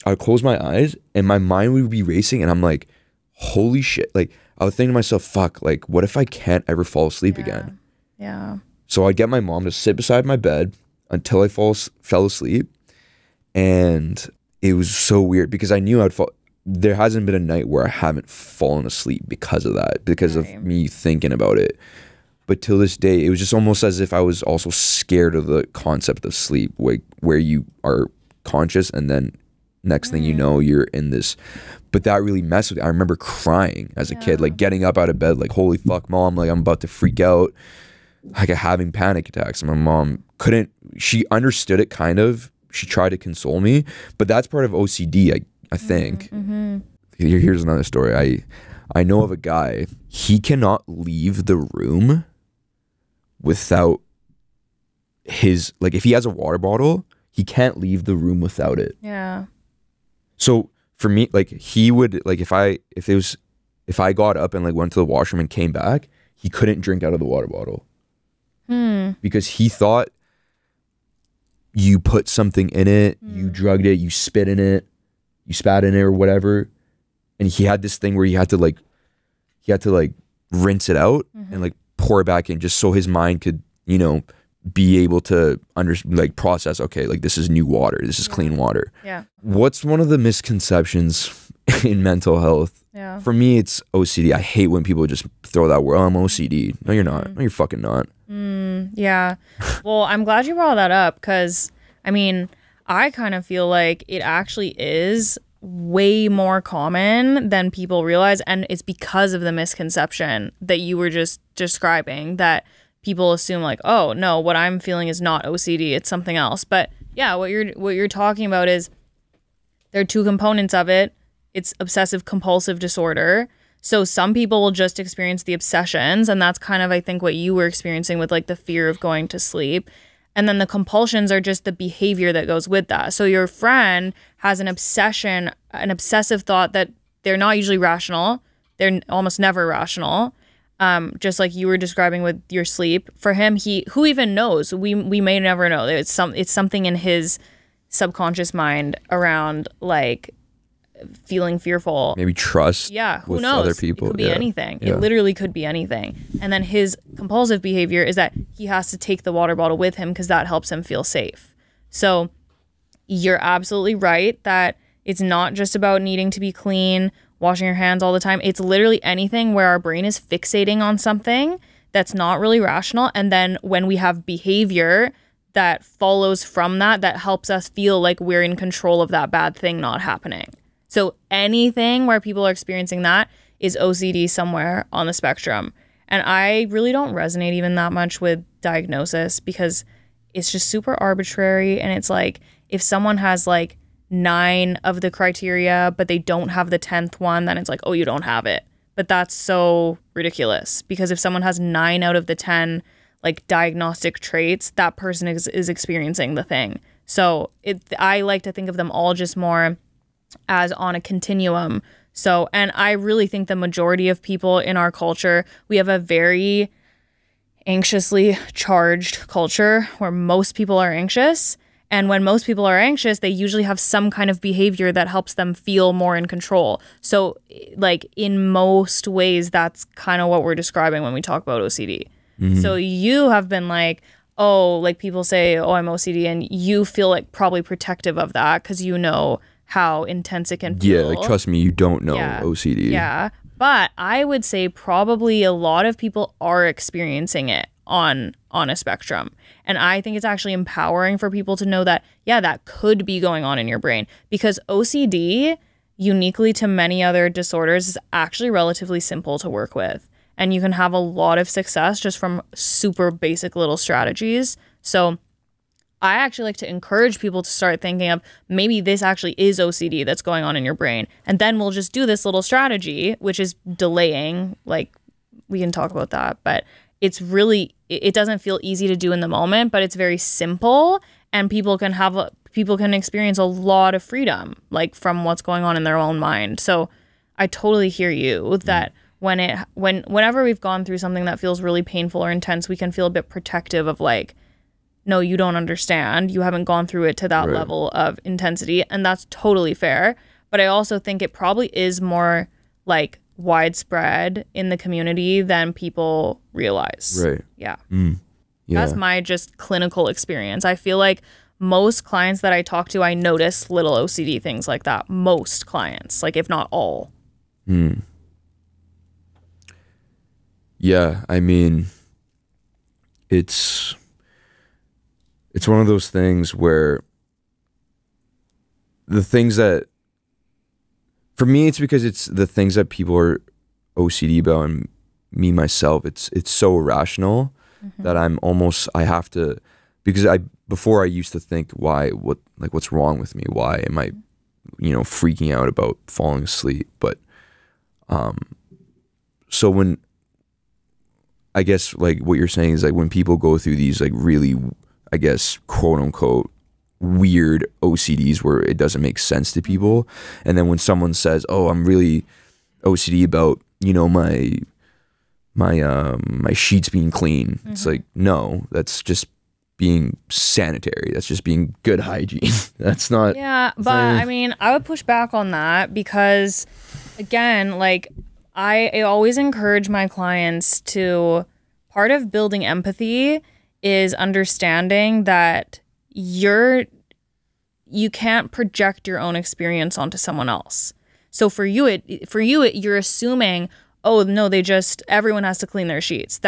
[SPEAKER 1] I'd close my eyes and my mind would be racing, and I'm like, holy shit. Like, I would think to myself, fuck, like, what if I can't ever fall asleep again?
[SPEAKER 2] Yeah.
[SPEAKER 1] So I'd get my mom to sit beside my bed until I fell asleep. And it was so weird because I knew I'd fall. There hasn't been a night where I haven't fallen asleep because of that, because of me thinking about it. But till this day, it was just almost as if I was also scared of the concept of sleep, like where you are conscious and then next thing you know, you're in this. But that really messed with me. I remember crying as a kid, like getting up out of bed, like, holy fuck, mom, like I'm about to freak out, like having panic attacks. And my mom she understood it kind of. She tried to console me, but that's part of OCD, I think. Here's another story. I know of a guy, he cannot leave the room without his, like, if he has a water bottle, he can't leave the room without it.
[SPEAKER 2] Yeah.
[SPEAKER 1] So for me, like, he would, like, if I got up and like went to the washroom and came back, he couldn't drink out of the water bottle. Because he thought you put something in it, you drugged it, you spit in it, you spat in it or whatever. And he had this thing where he had to like rinse it out and like pour it back in, just so his mind could, you know, be able to process, okay, like, this is new water, this is clean water.
[SPEAKER 2] Yeah.
[SPEAKER 1] What's one of the misconceptions in mental health?
[SPEAKER 2] Yeah.
[SPEAKER 1] For me, it's OCD. I hate when people just throw that word, oh, I'm OCD. No, you're not. No, you're fucking not.
[SPEAKER 2] Yeah. Well, I'm glad you brought that up, because I mean, I kind of feel like it actually is way more common than people realize, and it's because of the misconception that you were just describing, that people assume like, oh no, what I'm feeling is not OCD, it's something else. But yeah, what you're talking about is, there are two components of it. It's obsessive compulsive disorder. So some people will just experience the obsessions, and that's kind of, I think, what you were experiencing with like the fear of going to sleep. And then the compulsions are just the behavior that goes with that. So your friend has an obsession, an obsessive thought that they're not usually rational. They're almost never rational. Just like you were describing with your sleep. For him, who even knows? We may never know. It's something in his subconscious mind around like feeling fearful.
[SPEAKER 1] Maybe trust.
[SPEAKER 2] Yeah, who
[SPEAKER 1] with
[SPEAKER 2] knows?
[SPEAKER 1] Other people.
[SPEAKER 2] It could be anything. Yeah. It literally could be anything. And then his compulsive behavior is that he has to take the water bottle with him because that helps him feel safe. So you're absolutely right that it's not just about needing to be clean, washing your hands all the time. It's literally anything where our brain is fixating on something that's not really rational. And then when we have behavior that follows from that helps us feel like we're in control of that bad thing not happening. So anything where people are experiencing that is OCD somewhere on the spectrum. And I really don't resonate even that much with diagnosis, because it's just super arbitrary. And it's like, if someone has like 9 of the criteria, but they don't have the 10th one, then it's like, oh, you don't have it. But that's so ridiculous, because if someone has 9 out of the 10 like diagnostic traits, that person is experiencing the thing. So I like to think of them all just more as on a continuum. So, and I really think the majority of people in our culture, we have a very anxiously charged culture where most people are anxious. And when most people are anxious, they usually have some kind of behavior that helps them feel more in control. So like in most ways, that's kind of what we're describing when we talk about OCD. So you have been like, oh, like people say, oh, I'm OCD. And you feel like probably protective of that because you know how intense it can feel.
[SPEAKER 1] Yeah, like trust me, you don't know OCD.
[SPEAKER 2] Yeah, but I would say probably a lot of people are experiencing it on a spectrum. And I think it's actually empowering for people to know that, yeah, that could be going on in your brain, because OCD, uniquely to many other disorders, is actually relatively simple to work with. And you can have a lot of success just from super basic little strategies. So I actually like to encourage people to start thinking of, maybe this actually is OCD that's going on in your brain. And then we'll just do this little strategy, which is delaying. Like, we can talk about that, but it's really it doesn't feel easy to do in the moment, but it's very simple, and people can experience a lot of freedom, like from what's going on in their own mind. So I totally hear you that whenever we've gone through something that feels really painful or intense, we can feel a bit protective of like, no, you don't understand. You haven't gone through it to that level of intensity. And that's totally fair. But I also think it probably is more like widespread in the community than people realize.
[SPEAKER 1] Right.
[SPEAKER 2] Yeah.
[SPEAKER 1] Yeah.
[SPEAKER 2] That's my just clinical experience. I feel like most clients that I talk to, I notice little OCD things like that. Most clients, like if not all.
[SPEAKER 1] Yeah. I mean, it's one of those things where the things that, for me, it's because it's the things that people are OCD about, and me myself, it's so irrational that I have to, because before I used to think what's wrong with me? Why am I, freaking out about falling asleep? But, so when, I guess like what you're saying is like when people go through these like really, I guess, quote unquote, weird OCDs where it doesn't make sense to people. And then when someone says, oh, I'm really OCD about, my sheets being clean. It's like, no, that's just being sanitary. That's just being good hygiene. That's not.
[SPEAKER 2] Yeah. But I mean, I would push back on that because again, like I always encourage my clients to, part of building empathy is understanding that you can't project your own experience onto someone else. So for you, you're assuming, oh no, everyone has to clean their sheets.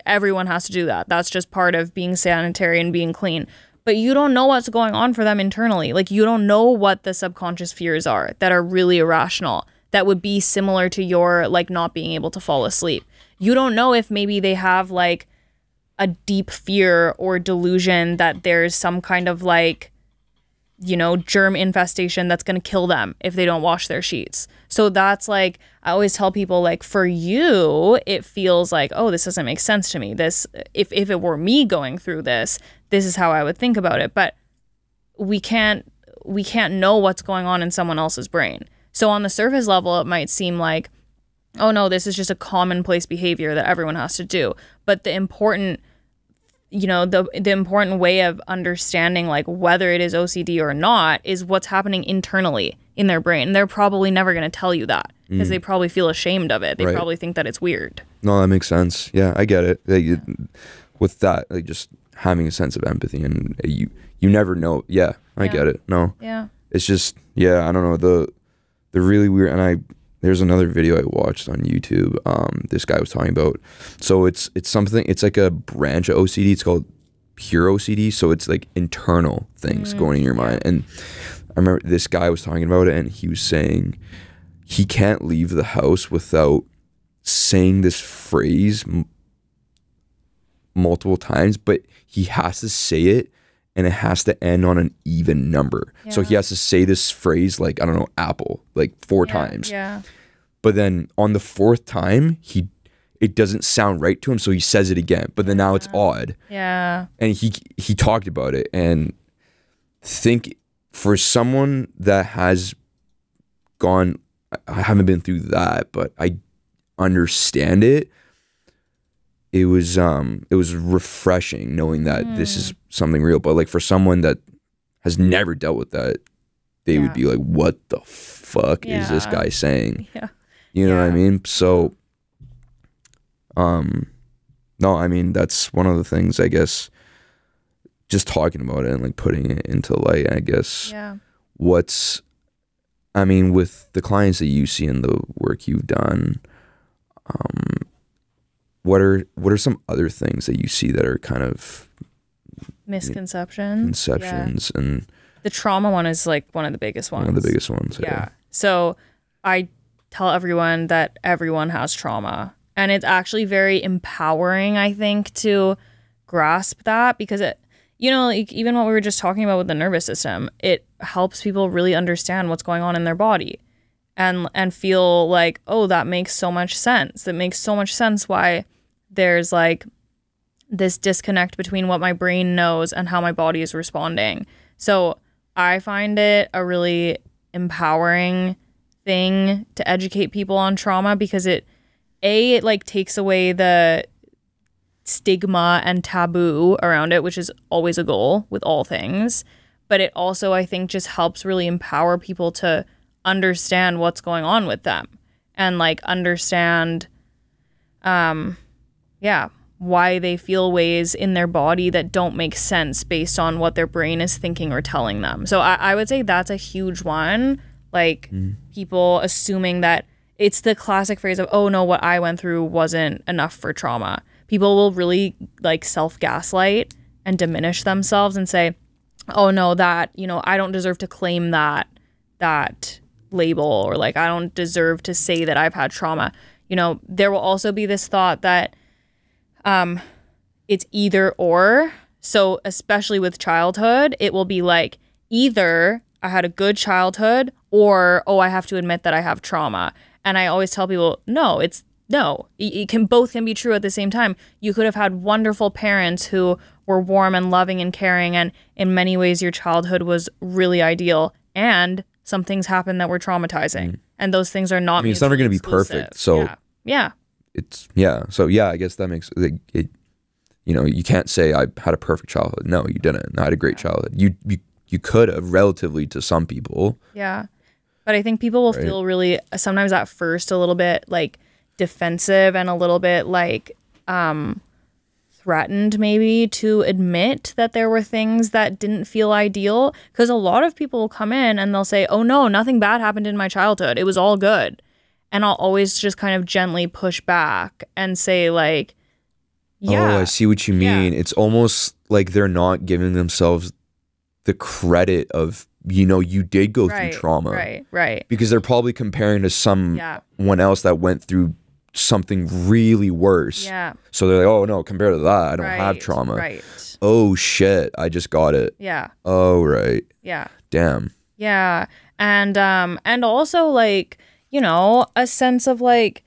[SPEAKER 2] Everyone has to do that. That's just part of being sanitary and being clean. But you don't know what's going on for them internally. Like you don't know what the subconscious fears are that are really irrational, that would be similar to your like not being able to fall asleep. You don't know if maybe they have like a deep fear or delusion that there's some kind of like, germ infestation that's going to kill them if they don't wash their sheets. So that's like, I always tell people like, for you, it feels like, oh, this doesn't make sense to me. This, if it were me going through this is how I would think about it. But we can't know what's going on in someone else's brain. So on the surface level, it might seem like, oh no, this is just a commonplace behavior that everyone has to do. But the important, the important way of understanding like whether it is OCD or not is what's happening internally in their brain. They're probably never going to tell you that because they probably feel ashamed of it. They probably think that it's weird.
[SPEAKER 1] No, that makes sense. Yeah, I get it. With that, like just having a sense of empathy, and you never know. Yeah, I get it. No. Yeah. It's just, yeah, I don't know. The really weird, and there's another video I watched on YouTube. This guy was talking about, so it's something, it's like a branch of OCD. It's called pure OCD. So it's like internal things going in your mind. And I remember this guy was talking about it, and he was saying he can't leave the house without saying this phrase multiple times, but he has to say it and it has to end on an even number. Yeah. So he has to say this phrase like, I don't know, apple, like 4 times. Yeah. But then on the 4th time, it doesn't sound right to him, so he says it again. But then now it's odd. Yeah. And he talked about it, and think for someone that has gone, I haven't been through that, but I understand it. It was refreshing knowing that this is something real. But like for someone that has never dealt with that, they would be like, what the fuck is this guy saying? Yeah. You know what I mean? So, no, I mean, that's one of the things, I guess, just talking about it and like putting it into light, I guess. Yeah. With the clients that you see in the work you've done, what are some other things that you see that are kind of
[SPEAKER 2] misconceptions?
[SPEAKER 1] And
[SPEAKER 2] the trauma one is like one of the biggest ones.
[SPEAKER 1] One of the biggest ones.
[SPEAKER 2] Yeah. So I tell everyone that everyone has trauma, and it's actually very empowering, I think, to grasp that, because it, like even what we were just talking about with the nervous system, it helps people really understand what's going on in their body and feel like, oh, that makes so much sense. It makes so much sense why there's like this disconnect between what my brain knows and how my body is responding. So I find it a really empowering thing to educate people on trauma, because it like takes away the stigma and taboo around it, which is always a goal with all things. But it also, I think, just helps really empower people to understand what's going on with them and like understand, why they feel ways in their body that don't make sense based on what their brain is thinking or telling them. So I would say that's a huge one. Like people assuming that it's the classic phrase of, oh no, what I went through wasn't enough for trauma. People will really like self-gaslight and diminish themselves and say, oh no, that, you know, I don't deserve to claim that label, or like I don't deserve to say that I've had trauma. You know, there will also be this thought that it's either or. So especially with childhood, it will be like either I had a good childhood or, oh, I have to admit that I have trauma. And I always tell people, no, it can both can be true at the same time. You could have had wonderful parents who were warm and loving and caring, and in many ways your childhood was really ideal, and some things happened that were traumatizing, and those things are not.
[SPEAKER 1] I mean, it's never going to be perfect. So
[SPEAKER 2] yeah.
[SPEAKER 1] So I guess that makes it. You know, you can't say I had a perfect childhood. No, you didn't. I had a great childhood. You could have, relatively to some people. Yeah,
[SPEAKER 2] but I think people will feel really sometimes at first a little bit like defensive and a little bit like threatened maybe to admit that there were things that didn't feel ideal, because a lot of people will come in and they'll say, oh no, nothing bad happened in my childhood, it was all good. And I'll always just kind of gently push back and say like, yeah,
[SPEAKER 1] oh, I see what you mean. It's almost like they're not giving themselves the credit of, you know, you did go through trauma.
[SPEAKER 2] Right.
[SPEAKER 1] Because they're probably comparing to someone else that went through something really worse. Yeah. So they're like, oh no, compared to that, I don't have trauma. Right. Oh shit, I just got it. Yeah. Oh right. Yeah. Damn.
[SPEAKER 2] Yeah. And also like, you know, a sense of like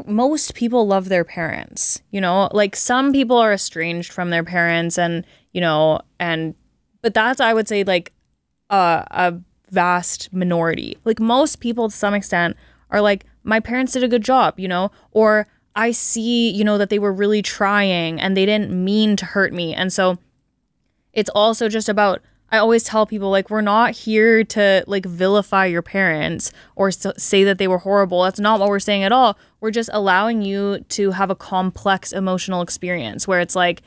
[SPEAKER 2] most people love their parents, you know, like some people are estranged from their parents, and, you know, but that's, I would say, like a vast minority. Like most people to some extent are like, my parents did a good job, you know, or I see, you know, that they were really trying and they didn't mean to hurt me. And so it's also just about, I always tell people, like, we're not here to like vilify your parents or say that they were horrible. That's not what we're saying at all. We're just allowing you to have a complex emotional experience where it's like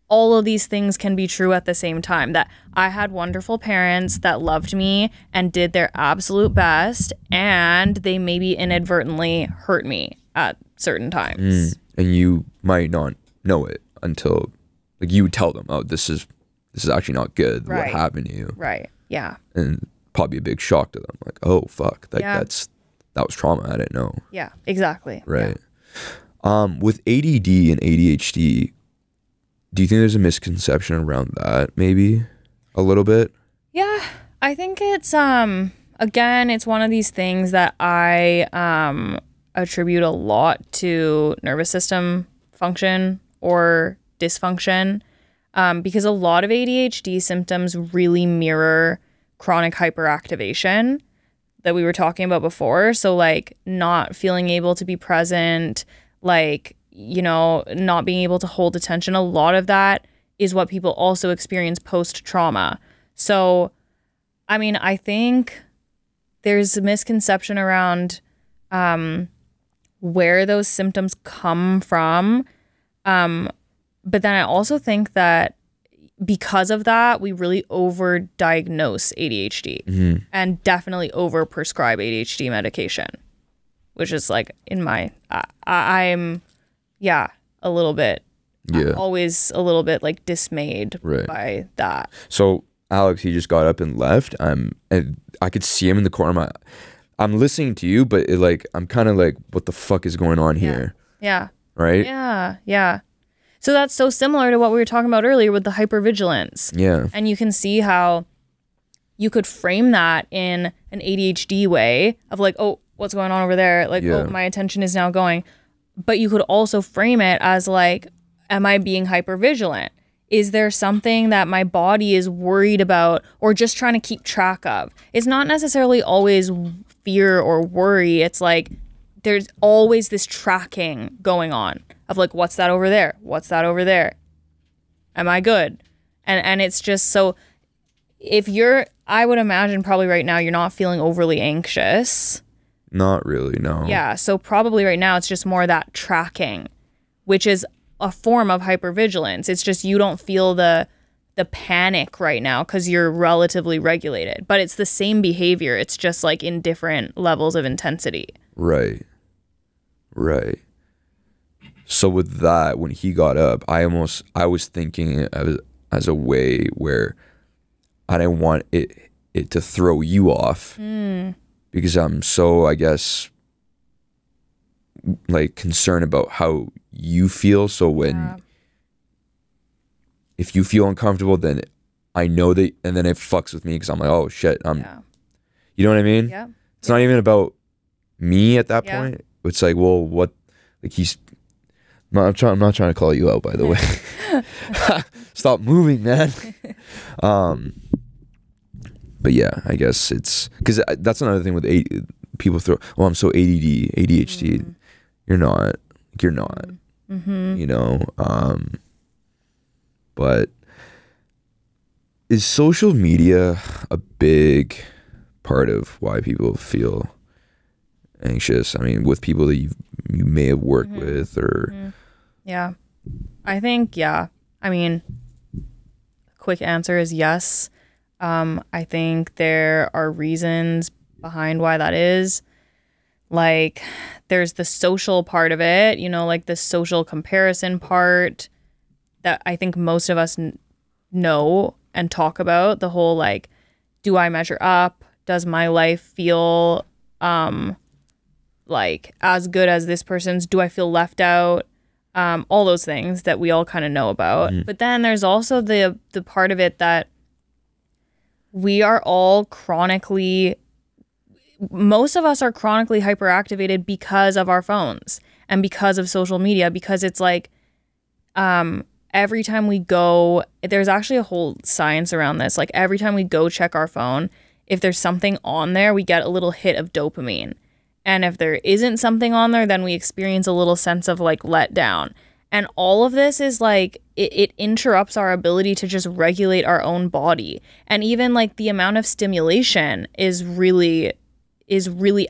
[SPEAKER 2] all of these things can be true at the same time. That I had wonderful parents that loved me and did their absolute best, and they maybe inadvertently hurt me at certain times.
[SPEAKER 1] And you might not know it until like you would tell them, oh, this is actually not good. What happened to you? Right. Yeah. And probably a big shock to them. Like, oh fuck, that was trauma. I didn't know.
[SPEAKER 2] Yeah, exactly.
[SPEAKER 1] Right. Yeah. With ADD and ADHD, do you think there's a misconception around that? Maybe a little bit?
[SPEAKER 2] Yeah, I think it's again, it's one of these things that I attribute a lot to nervous system function or dysfunction. Because a lot of ADHD symptoms really mirror chronic hyperactivation that we were talking about before. So like not feeling able to be present, like, you know, not being able to hold attention. A lot of that is what people also experience post-trauma. So, I mean, I think there's a misconception around where those symptoms come from. But then I also think that because of that, we really overdiagnose ADHD and definitely overprescribe ADHD medication, which is like I'm a little bit, I'm always a little bit like dismayed by that.
[SPEAKER 1] So Alex, he just got up and left. And I could see him in the corner. I'm listening to you, but I'm kind of like, what the fuck is going on here? Yeah. Right?
[SPEAKER 2] Yeah. So that's so similar to what we were talking about earlier with the hypervigilance. Yeah. And you can see how you could frame that in an ADHD way of like, oh, what's going on over there? Like, oh, my attention is now going. But you could also frame it as like, am I being hypervigilant? Is there something that my body is worried about or just trying to keep track of? It's not necessarily always fear or worry. It's like there's always this tracking going on of like, what's that over there? What's that over there? Am I good? And it's just so, if you're, I would imagine probably right now you're not feeling overly anxious.
[SPEAKER 1] Not really, no.
[SPEAKER 2] Yeah, so probably right now it's just more that tracking, which is a form of hypervigilance. It's just you don't feel the panic right now because you're relatively regulated. But it's the same behavior. It's just like in different levels of intensity.
[SPEAKER 1] Right. So with that, when he got up, I was thinking as a way where I didn't want it to throw you off because I'm so, I guess, like concerned about how you feel. So when if you feel uncomfortable, then I know that, and then it fucks with me because I'm like, oh shit, you know what I mean?
[SPEAKER 2] Yeah.
[SPEAKER 1] It's not even about me at that point. It's like, well, what? Like I'm not trying to call you out, by the way. Stop moving, man. But yeah, I guess it's because that's another thing with people throw. Well, I'm so ADD, ADHD. You're not. You know. But is social media a big part of why people feel anxious? I mean, with people that you may have worked with, or
[SPEAKER 2] yeah, I think I mean, quick answer is yes. I think there are reasons behind why that is. Like, there's the social part of it, you know, like the social comparison part that I think most of us know and talk about. The whole like, do I measure up? Does my life feel like as good as this person's? Do I feel left out? All those things that we all kind of know about. But then there's also the part of it that we are all most of us are chronically hyperactivated because of our phones and because of social media, because it's like every time we go, there's actually a whole science around this. Like every time we go check our phone, if there's something on there, we get a little hit of dopamine. And if there isn't something on there, then we experience a little sense of like letdown. And all of this is like, it interrupts our ability to just regulate our own body. And even like the amount of stimulation is really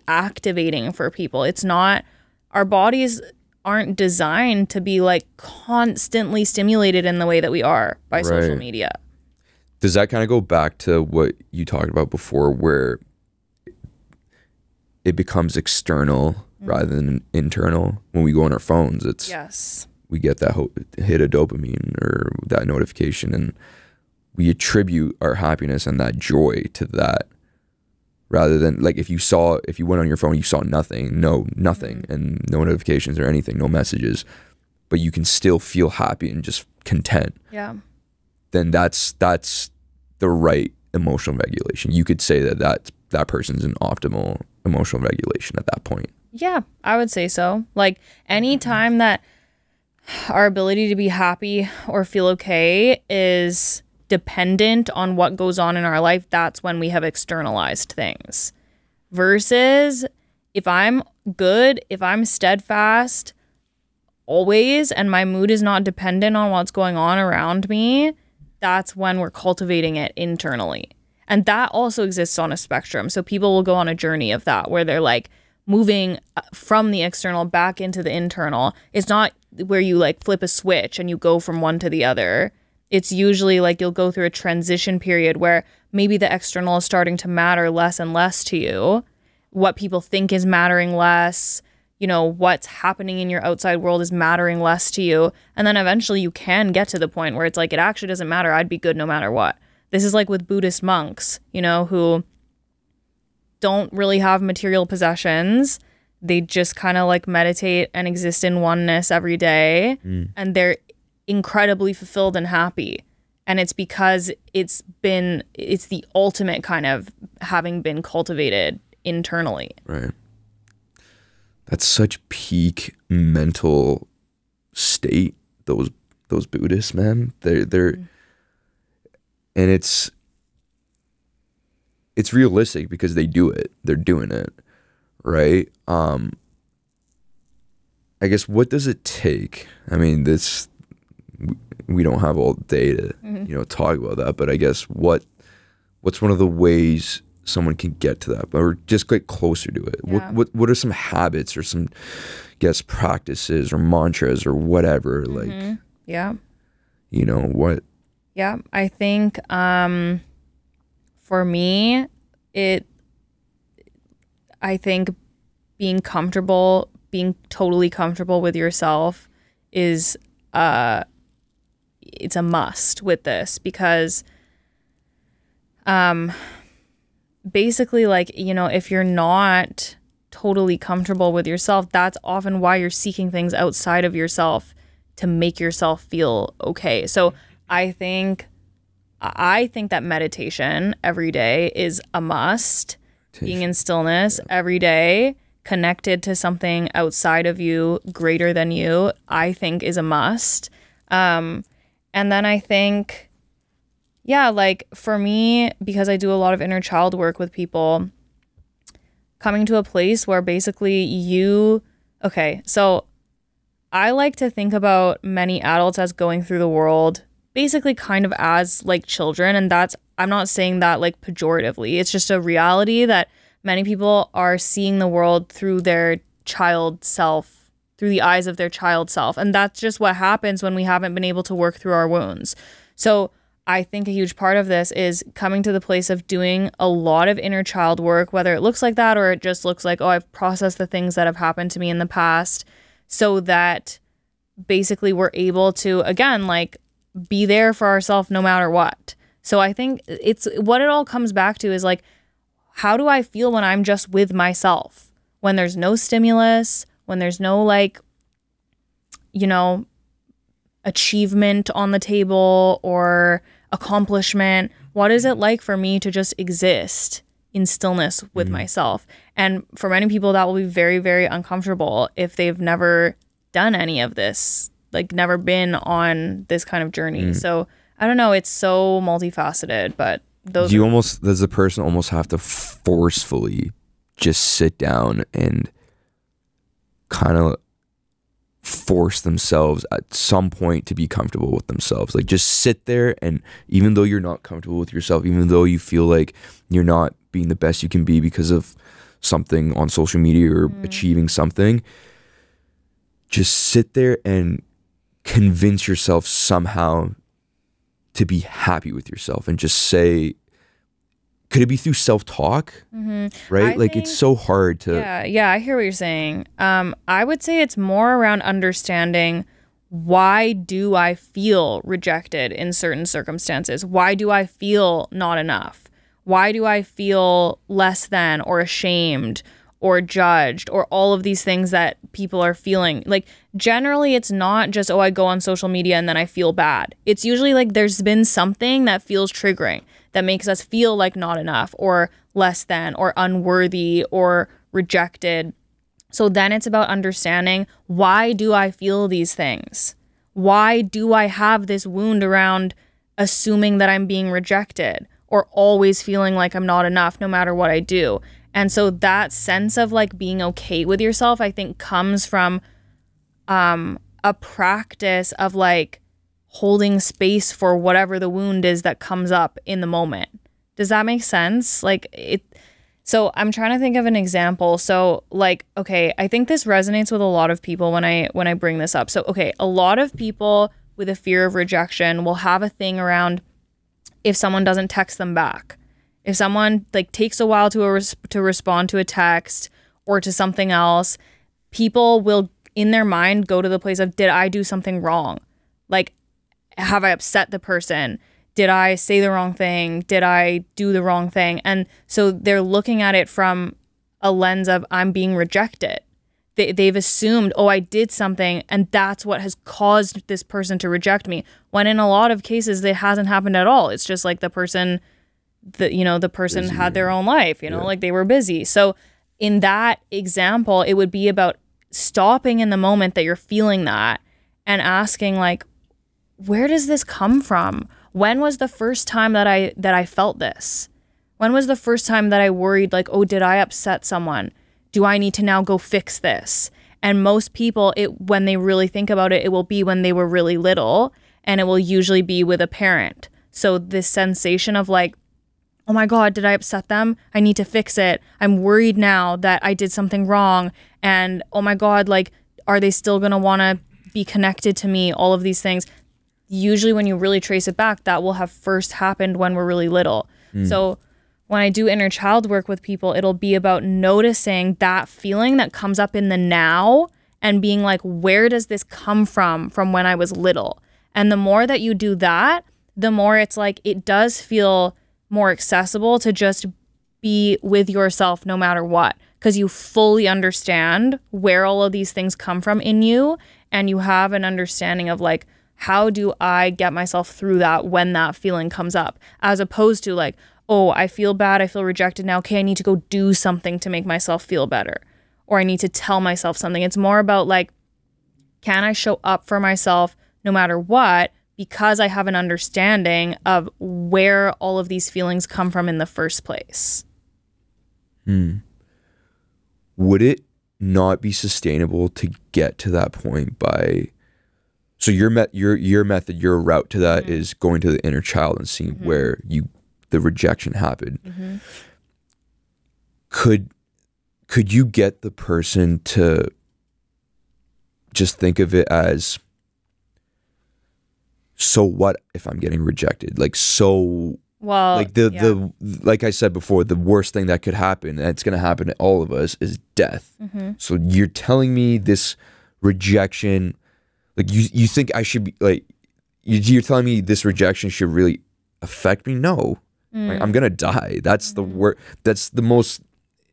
[SPEAKER 2] activating for people. It's not, our bodies aren't designed to be like constantly stimulated in the way that we are by social media.
[SPEAKER 1] Does that kind of go back to what you talked about before, where it becomes external rather than internal? When we go on our phones, it's we get that hit of dopamine or that notification, and we attribute our happiness and that joy to that, rather than like if you went on your phone, you saw nothing and no notifications or anything, no messages, but you can still feel happy and just content. Yeah. Then that's the right emotional regulation. You could say that person's in optimal emotional regulation at that point.
[SPEAKER 2] Yeah, I would say so. Like any time that our ability to be happy or feel okay is dependent on what goes on in our life, that's when we have externalized things. Versus if I'm good, if I'm steadfast always, and my mood is not dependent on what's going on around me, that's when we're cultivating it internally. And that also exists on a spectrum. So people will go on a journey of that, where they're like moving from the external back into the internal. It's not where you like flip a switch and you go from one to the other. It's usually like you'll go through a transition period where maybe the external is starting to matter less and less to you. What people think is mattering less, you know, what's happening in your outside world is mattering less to you. And then eventually you can get to the point where it's like, it actually doesn't matter. I'd be good no matter what. This is like with Buddhist monks, you know, who don't really have material possessions. They just kind of like meditate and exist in oneness every day. And they're incredibly fulfilled and happy. And it's because it's the ultimate kind of having been cultivated internally.
[SPEAKER 1] Right. That's such peak mental state, those those Buddhists, man. They're and it's realistic because they do it. They're doing it, right? I guess, what does it take? I mean, we don't have all day to talk about that, but I guess what's one of the ways someone can get to that, or just get closer to it? Yeah. What are some habits or some practices or mantras or whatever, like what?
[SPEAKER 2] Yeah, I think for me, I think being totally comfortable with yourself is it's a must with this, because basically, like, if you're not totally comfortable with yourself, that's often why you're seeking things outside of yourself to make yourself feel okay. So I think that meditation every day is a must. Being in stillness every day, connected to something outside of you, greater than you, I think is a must. And then I think, like for me, because I do a lot of inner child work with people, coming to a place where basically so I like to think about many adults as going through the world basically kind of as like children, and I'm not saying that like pejoratively. It's just a reality that many people are seeing the world through their child self, through the eyes of their child self. And that's just what happens when we haven't been able to work through our wounds. So I think a huge part of this is coming to the place of doing a lot of inner child work, whether it looks like that or it just looks like, oh, I've processed the things that have happened to me in the past, so that basically we're able to, again, like, be there for ourselves no matter what. So I think it's what it all comes back to is like, how do I feel when I'm just with myself? When there's no stimulus, when there's no like, achievement on the table or accomplishment. What is it like for me to just exist in stillness with myself? And for many people, that will be very, very uncomfortable if they've never done any of this, like never been on this kind of journey. So I don't know, it's so multifaceted, but does the person almost have to forcefully just sit down and kind of force themselves at some point to be comfortable with themselves? Like, just sit there, and even though you're not comfortable with yourself, even though you feel like you're not being the best you can be because of something on social media or achieving something, just sit there and convince yourself somehow to be happy with yourself, and just say, could it be through self-talk? Right? Like, it's so hard to... Yeah, I hear what you're saying. I would say it's more around understanding, why do I feel rejected in certain circumstances? Why do I feel not enough? Why do I feel less than, or ashamed, or judged, or all of these things that people are feeling? Like, generally, it's not just, oh, I go on social media and then I feel bad. It's usually like there's been something that feels triggering, that makes us feel like not enough, or less than, or unworthy, or rejected. So then it's about understanding, why do I feel these things? Why do I have this wound around assuming that I'm being rejected, or always feeling like I'm not enough no matter what I do? And so that sense of like being okay with yourself, I think, comes from a practice of like holding space for whatever the wound is that comes up in the moment. Does that make sense? So I'm trying to think of an example. So like, okay, I think this resonates with a lot of people when I bring this up. So, okay, a lot of people with a fear of rejection will have a thing around, if someone doesn't text them back, if someone like takes a while to respond to a text or to something else, people will in their mind go to the place of, did I do something wrong? Like, have I upset the person? Did I say the wrong thing? Did I do the wrong thing? And so they're looking at it from a lens of, I'm being rejected. They've assumed, oh, I did something, and that's what has caused this person to reject me. When in a lot of cases, it hasn't happened at all. It's just like the person busy. Had their own life, like they were busy. So in that example, it would be about stopping in the moment that you're feeling that and asking, like, where does this come from? When was the first time that I felt this? When was the first time that I worried, like, oh, did I upset someone? Do I need to now go fix this? And most people, when they really think about it, it will be when they were really little, and it will usually be with a parent. So this sensation of like, oh my God, did I upset them? I need to fix it. I'm worried now that I did something wrong. And oh my God, like, are they still going to want to be connected to me? All of these things. Usually when you really trace it back, that will have first happened when we're really little. So when I do inner child work with people, it'll be about noticing that feeling that comes up in the now and being like, where does this come from when I was little? And the more that you do that, the more it's like, it does feel more accessible to just be with yourself no matter what, because you fully understand where all of these things come from in you, and you have an understanding of like, how do I get myself through that when that feeling comes up, as opposed to like, oh, I feel bad, I feel rejected now, okay, I need to go do something to make myself feel better, or I need to tell myself something. It's more about like, can I show up for myself no matter what, because I have an understanding of where all of these feelings come from in the first place.
[SPEAKER 1] Would it not be sustainable to get to that point by, so your method, your route to that is going to the inner child and seeing where the rejection happened. Could you get the person to just think of it as, so what if I'm getting rejected? Like, so, well, like the like I said before, the worst thing that could happen, and it's going to happen to all of us, is death. So you're telling me this rejection, like you think I should be like, you're telling me this rejection should really affect me? No, like, I'm going to die. That's the worst. That's the most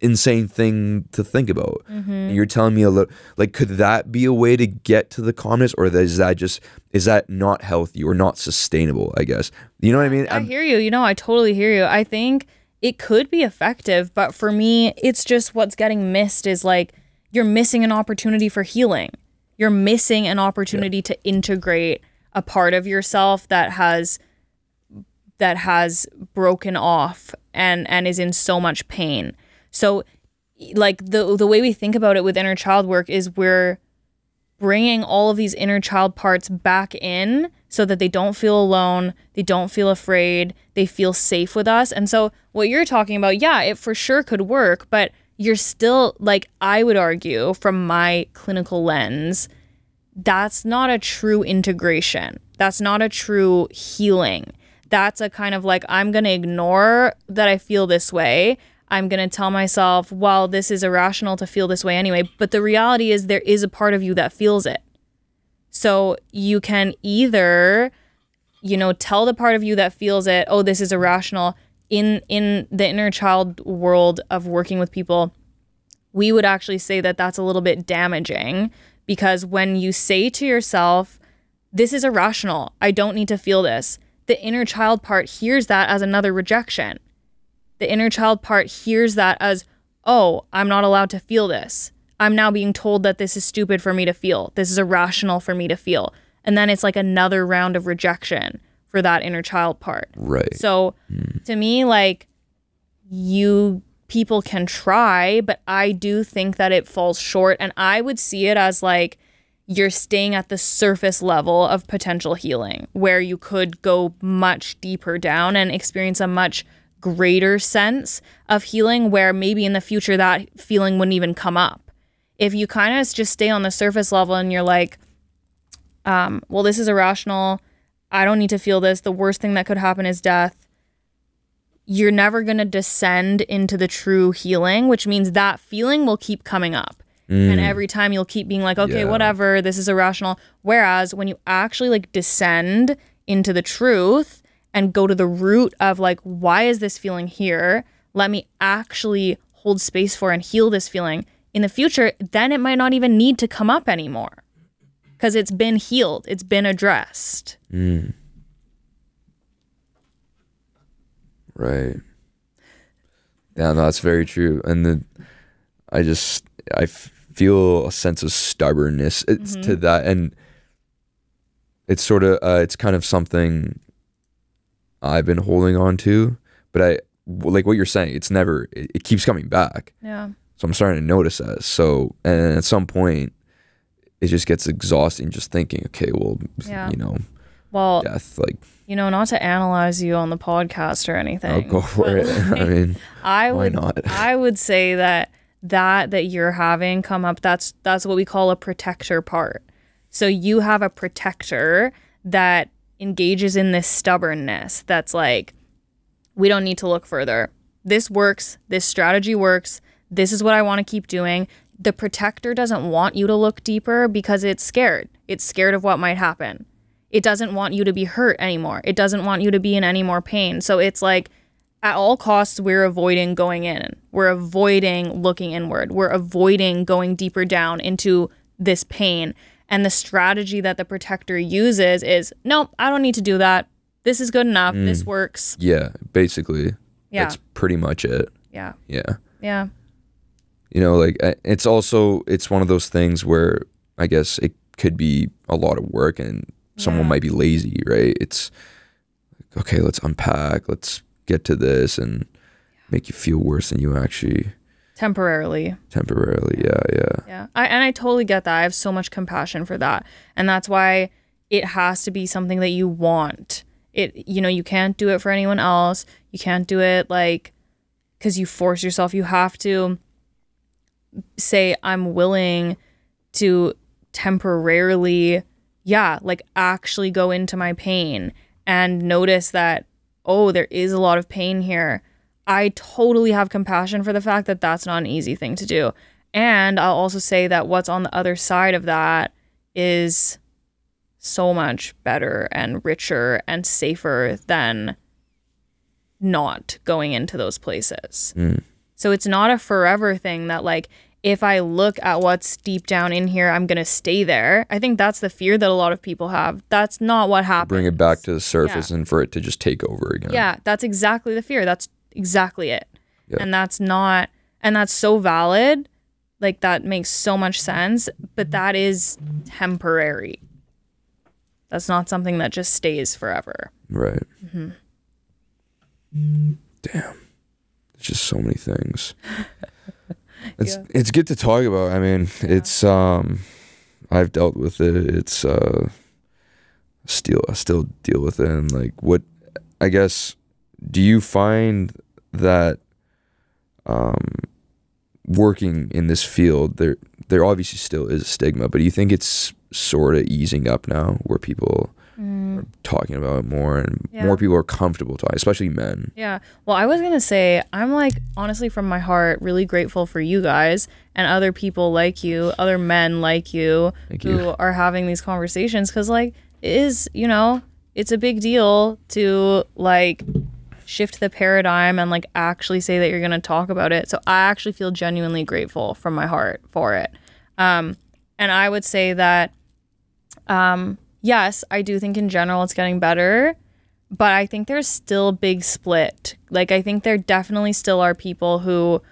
[SPEAKER 1] insane thing to think about. And you're telling me a little, like, could that be a way to get to the calmness, or is that not healthy or not sustainable, I guess? You know what I mean?
[SPEAKER 2] I hear you. I totally hear you. I think it could be effective, but for me, it's just what's getting missed is like, you're missing an opportunity for healing. You're missing an opportunity to integrate a part of yourself that has broken off and is in so much pain. So like the way we think about it with inner child work is we're bringing all of these inner child parts back in so that they don't feel alone, they don't feel afraid, they feel safe with us. And so what you're talking about, yeah, it for sure could work, but you're still, like, I would argue from my clinical lens, that's not a true integration. That's not a true healing. That's a kind of like, I'm going to ignore that I feel this way. I'm going to tell myself, well, this is irrational to feel this way anyway. But the reality is there is a part of you that feels it. So you can either, tell the part of you that feels it, oh, this is irrational. In the inner child world of working with people, we would actually say that that's a little bit damaging, because when you say to yourself, this is irrational, I don't need to feel this, the inner child part hears that as another rejection. The inner child part hears that as, oh, I'm not allowed to feel this. I'm now being told that this is stupid for me to feel. This is irrational for me to feel. And then it's like another round of rejection for that inner child part.
[SPEAKER 1] Right.
[SPEAKER 2] So to me, like, people can try, but I do think that it falls short. And I would see it as like, you're staying at the surface level of potential healing, where you could go much deeper down and experience a much greater sense of healing, where maybe in the future that feeling wouldn't even come up. If you kind of just stay on the surface level and you're like, well, this is irrational, I don't need to feel this, the worst thing that could happen is death, you're never going to descend into the true healing, which means that feeling will keep coming up. And every time you'll keep being like, okay, whatever, this is irrational. Whereas when you actually like descend into the truth and go to the root of like, why is this feeling here? Let me actually hold space for and heal this feeling. In the future, then it might not even need to come up anymore, because it's been healed. It's been addressed.
[SPEAKER 1] Right. Yeah, no, that's very true. And I feel a sense of stubbornness to that. And it's sort of it's kind of something I've been holding on to, but I like what you're saying. It's never it keeps coming back.
[SPEAKER 2] Yeah.
[SPEAKER 1] So I'm starting to notice that. So and at some point, it just gets exhausting just thinking, okay, well,
[SPEAKER 2] yeah.
[SPEAKER 1] you know,
[SPEAKER 2] well,
[SPEAKER 1] death, like,
[SPEAKER 2] you know, not to analyze you on the podcast or anything.
[SPEAKER 1] I'll go for it.
[SPEAKER 2] Like,
[SPEAKER 1] I mean,
[SPEAKER 2] why
[SPEAKER 1] not?
[SPEAKER 2] I would say that you're having come up, that's what we call a protector part. So you have a protector that engages in this stubbornness that's like, we don't need to look further. This works. This strategy works. This is what I want to keep doing. The protector doesn't want you to look deeper because it's scared. It's scared of what might happen. It doesn't want you to be hurt anymore. It doesn't want you to be in any more pain. So it's like, at all costs, we're avoiding going in. We're avoiding looking inward. We're avoiding going deeper down into this pain. And the strategy that the protector uses is, nope, I don't need to do that. This is good enough. This works.
[SPEAKER 1] Yeah, basically.
[SPEAKER 2] Yeah.
[SPEAKER 1] That's pretty much it.
[SPEAKER 2] Yeah.
[SPEAKER 1] Yeah.
[SPEAKER 2] Yeah.
[SPEAKER 1] You know, like, it's one of those things where I guess it could be a lot of work and someone might be lazy, right? It's like, okay, let's unpack. Let's get to this and make you feel worse than you actually...
[SPEAKER 2] Temporarily,
[SPEAKER 1] yeah.
[SPEAKER 2] I totally get that. I have so much compassion for that. And that's why it has to be something that you want. You know, you can't do it for anyone else. You can't do it like because you force yourself. You have to say, I'm willing to temporarily, like actually go into my pain and notice that, oh, there is a lot of pain here. I totally have compassion for the fact that that's not an easy thing to do. And I'll also say that what's on the other side of that is so much better and richer and safer than not going into those places. So it's not a forever thing that like, if I look at what's deep down in here, I'm going to stay there. I think that's the fear that a lot of people have. That's not what happens.
[SPEAKER 1] Bring it back to the surface and for it to just take over again.
[SPEAKER 2] Yeah, that's exactly the fear. That's exactly it. Yep. And that's so valid. Like that makes so much sense, but that is temporary. That's not something that just stays forever.
[SPEAKER 1] Right. Damn. There's just so many things. It's good to talk about. I mean, it's I've dealt with it. It's I still deal with it. And like, what I guess, do you find that working in this field, there obviously still is a stigma, but do you think it's sort of easing up now where people are talking about it more and more people are comfortable talking, especially men?
[SPEAKER 2] Yeah. Well, I was going to say, I'm like, honestly, from my heart, really grateful for you guys and other people like you, other men like you who are having these conversations. Cause like it is, you know, it's a big deal to like shift the paradigm and like actually say that you're going to talk about it. So I actually feel genuinely grateful from my heart for it. And I would say that, yes, I do think in general it's getting better, but I think there's still a big split. Like, I think there definitely still are people who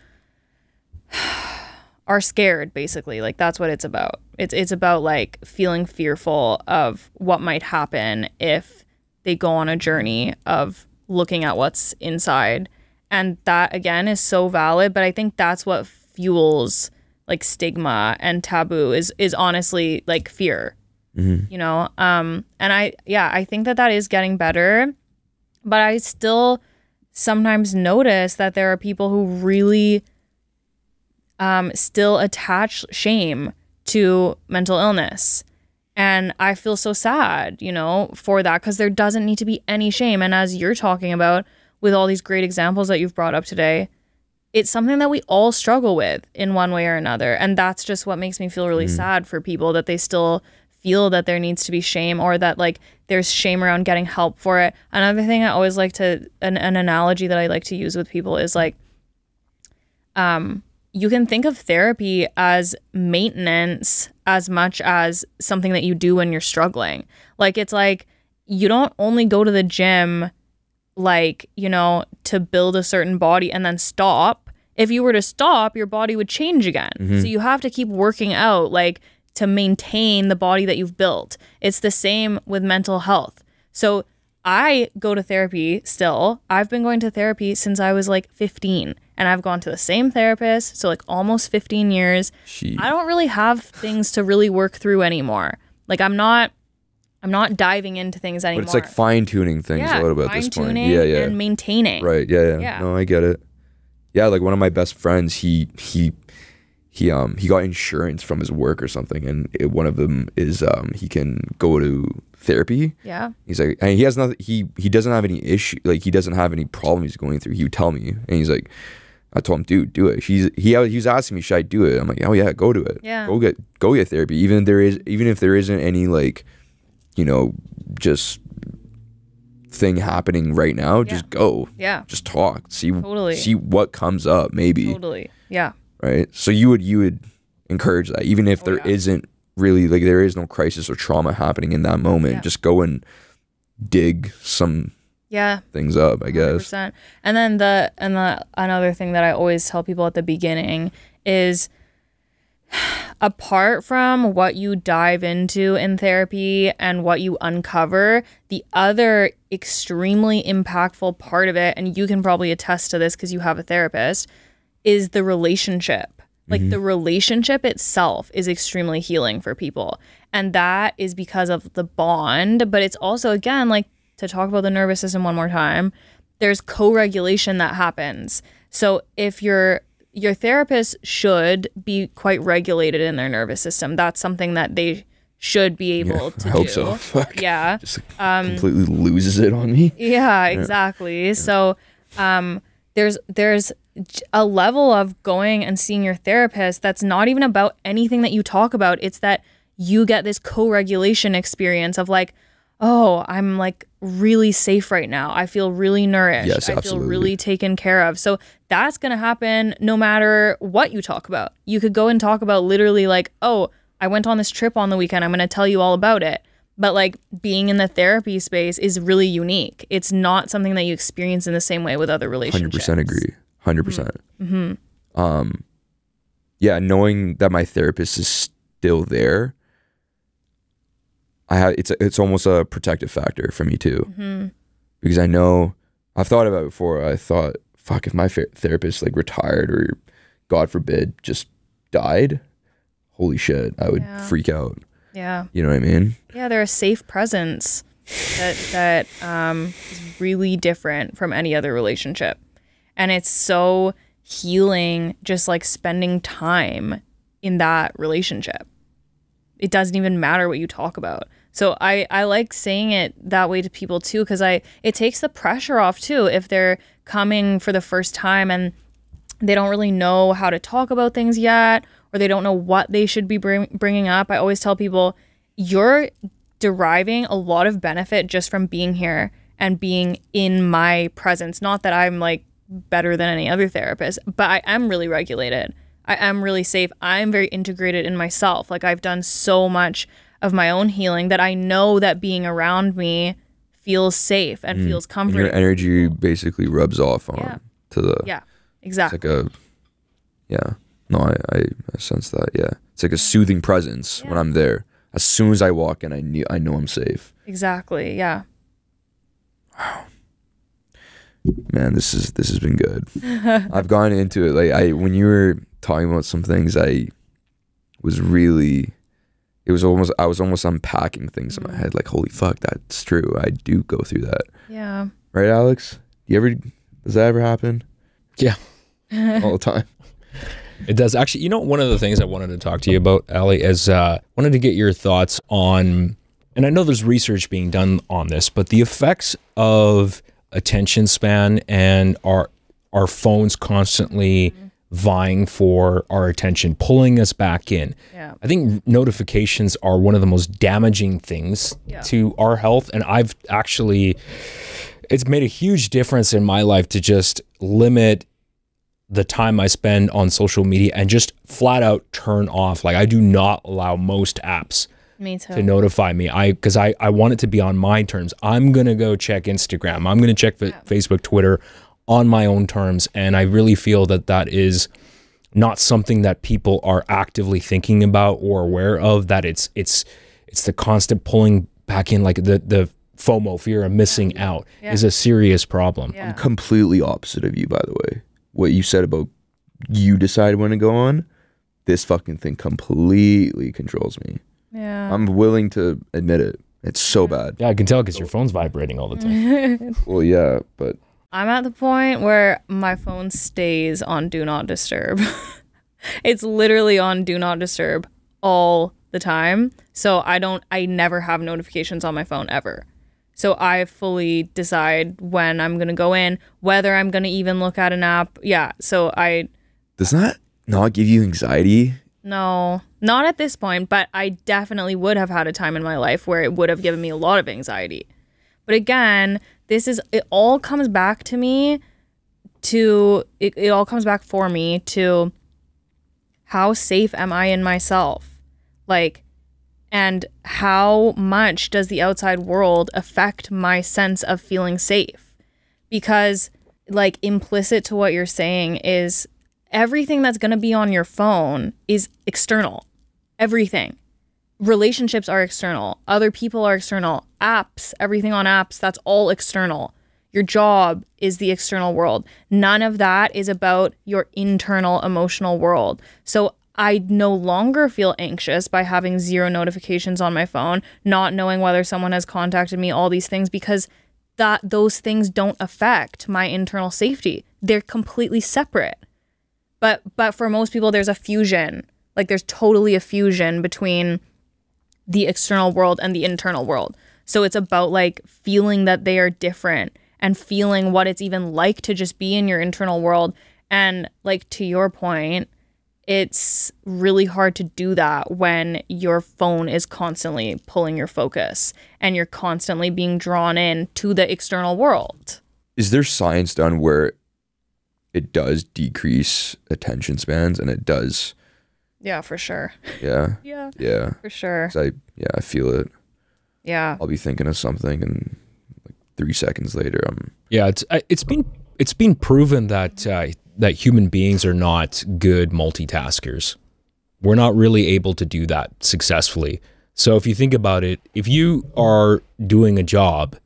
[SPEAKER 2] are scared, basically. Like, that's what it's about. It's about, like, feeling fearful of what might happen if they go on a journey of looking at what's inside. And that, again, is so valid, but I think that's what fuels, like, stigma and taboo is honestly, like, fear. You know, and I think that is getting better, but I still sometimes notice that there are people who really still attach shame to mental illness. And I feel so sad, you know, for that, because there doesn't need to be any shame. And as you're talking about with all these great examples that you've brought up today, it's something that we all struggle with in one way or another. And that's just what makes me feel really sad for people, that they still feel that there needs to be shame, or that like there's shame around getting help for it. Another thing I always like to, an analogy that I like to use with people is like, you can think of therapy as maintenance as much as something that you do when you're struggling. Like, it's like, you don't only go to the gym, like, you know, to build a certain body and then stop. If you were to stop, your body would change again. So you have to keep working out, like, to maintain the body that you've built. It's the same with mental health. So I go to therapy still. I've been going to therapy since I was like 15, and I've gone to the same therapist, so like almost 15 years. I don't really have things to really work through anymore. Like I'm not diving into things anymore.
[SPEAKER 1] But it's like fine-tuning things a little bit at this point. Yeah, yeah.
[SPEAKER 2] And maintaining.
[SPEAKER 1] Right, yeah. No, I get it. Yeah, like one of my best friends, he got insurance from his work or something, and one of them is he can go to therapy. Yeah. He's like, and he has nothing. He doesn't have any issue. Like he doesn't have any problem he's going through. He would tell me, and he's like, I told him, dude, do it. He was asking me, should I do it? I'm like, oh yeah, go do it. Yeah. Go get therapy. Even if there isn't any like, just thing happening right now, just go. Yeah. Just talk. See what comes up. Maybe.
[SPEAKER 2] Totally. Yeah.
[SPEAKER 1] Right. So you would encourage that, even if there isn't really like there is no crisis or trauma happening in that moment. Just go and dig some things up, I guess. 100%.
[SPEAKER 2] And then another thing that I always tell people at the beginning is, apart from what you dive into in therapy and what you uncover, the other extremely impactful part of it, and you can probably attest to this because you have a therapist, is the relationship. Like the relationship itself is extremely healing for people. And that is because of the bond. But it's also, again, like to talk about the nervous system one more time, there's co-regulation that happens. So if your therapist should be quite regulated in their nervous system. That's something that they should be able to do. I hope so. Fuck. Yeah.
[SPEAKER 1] Just completely loses it on me.
[SPEAKER 2] Yeah, exactly. Yeah. So there's a level of going and seeing your therapist that's not even about anything that you talk about. It's that you get this co-regulation experience of like, oh, I'm like really safe right now. I feel really nourished.
[SPEAKER 1] Yes,
[SPEAKER 2] I feel really taken care of. So that's going to happen no matter what you talk about. You could go and talk about literally like, oh, I went on this trip on the weekend. I'm going to tell you all about it. But like being in the therapy space is really unique. It's not something that you experience in the same way with other relationships.
[SPEAKER 1] 100% agree. 100%. Mm-hmm. Yeah, knowing that my therapist is still there, it's almost a protective factor for me too, because I know I've thought about it before. I thought, fuck, if my therapist like retired or God forbid just died, holy shit, I would freak out. Yeah, you know what I mean?
[SPEAKER 2] Yeah, they're a safe presence that is really different from any other relationship, and it's so healing just like spending time in that relationship. It doesn't even matter what you talk about. So I like saying it that way to people too, because it takes the pressure off too if they're coming for the first time and they don't really know how to talk about things yet, or they don't know what they should be bringing up. I always tell people, you're deriving a lot of benefit just from being here and being in my presence. Not that I'm like better than any other therapist, but I am really regulated. I am really safe. I'm very integrated in myself. Like I've done so much of my own healing that I know that being around me feels safe and feels comforting.
[SPEAKER 1] And your energy basically rubs off on to the...
[SPEAKER 2] Yeah, exactly.
[SPEAKER 1] It's like a... Yeah. No, I sense that, yeah. It's like a soothing presence when I'm there. As soon as I walk in, I know I'm safe.
[SPEAKER 2] Exactly, yeah.
[SPEAKER 1] Wow. Man, this has been good. I've gone into it like when you were talking about some things, I was almost unpacking things in my head. Like, holy fuck, that's true. I do go through that.
[SPEAKER 2] Yeah.
[SPEAKER 1] Right, Alex? Does that ever happen?
[SPEAKER 3] Yeah.
[SPEAKER 1] All the time.
[SPEAKER 3] It does. Actually, one of the things I wanted to talk to you about, Ally, is wanted to get your thoughts on, and I know there's research being done on this, but the effects of attention span and our phones constantly vying for our attention, pulling us back in. Yeah. I think notifications are one of the most damaging things to our health. And it's made a huge difference in my life to just limit the time I spend on social media and just flat out turn off. Like I do not allow most apps to notify me. Because I want it to be on my terms. I'm going to go check Instagram. I'm going to check Facebook, Twitter on my own terms. And I really feel that is not something that people are actively thinking about or aware of, that it's the constant pulling back in, like the FOMO, fear of missing out, is a serious problem.
[SPEAKER 1] I'm completely opposite of you, by the way. What you said about you decide when to go on, this fucking thing completely controls me.
[SPEAKER 2] Yeah.
[SPEAKER 1] I'm willing to admit it. It's so bad.
[SPEAKER 3] Yeah, I can tell because your phone's vibrating all the time.
[SPEAKER 1] Well, yeah, but
[SPEAKER 2] I'm at the point where my phone stays on Do Not Disturb. It's literally on Do Not Disturb all the time. So I never have notifications on my phone ever. So I fully decide when I'm going to go in, whether I'm going to even look at an app. Yeah, so
[SPEAKER 1] does that not give you anxiety?
[SPEAKER 2] No, not at this point, but I definitely would have had a time in my life where it would have given me a lot of anxiety. But again, it all comes back to me it all comes back for me to how safe am I in myself? Like, and how much does the outside world affect my sense of feeling safe? Because, like, implicit to what you're saying is everything that's going to be on your phone is external. Everything. Relationships are external. Other people are external. Apps, everything on apps, that's all external. Your job is the external world. None of that is about your internal emotional world. So I no longer feel anxious by having 0 notifications on my phone, not knowing whether someone has contacted me, all these things, because those things don't affect my internal safety. They're completely separate. But for most people, there's a fusion. Like, there's totally a fusion between the external world and the internal world. So it's about, like, feeling that they are different and feeling what it's even like to just be in your internal world. And, like, to your point, it's really hard to do that when your phone is constantly pulling your focus and you're constantly being drawn in to the external world.
[SPEAKER 1] Is there science done where it does decrease attention spans, and it does?
[SPEAKER 2] Yeah, for sure.
[SPEAKER 1] Yeah.
[SPEAKER 2] Yeah. For sure.
[SPEAKER 1] I feel it.
[SPEAKER 2] Yeah.
[SPEAKER 1] I'll be thinking of something, and like 3 seconds later, I'm.
[SPEAKER 3] Yeah, it's been proven that that human beings are not good multitaskers. We're not really able to do that successfully. So if you think about it, if you are doing a job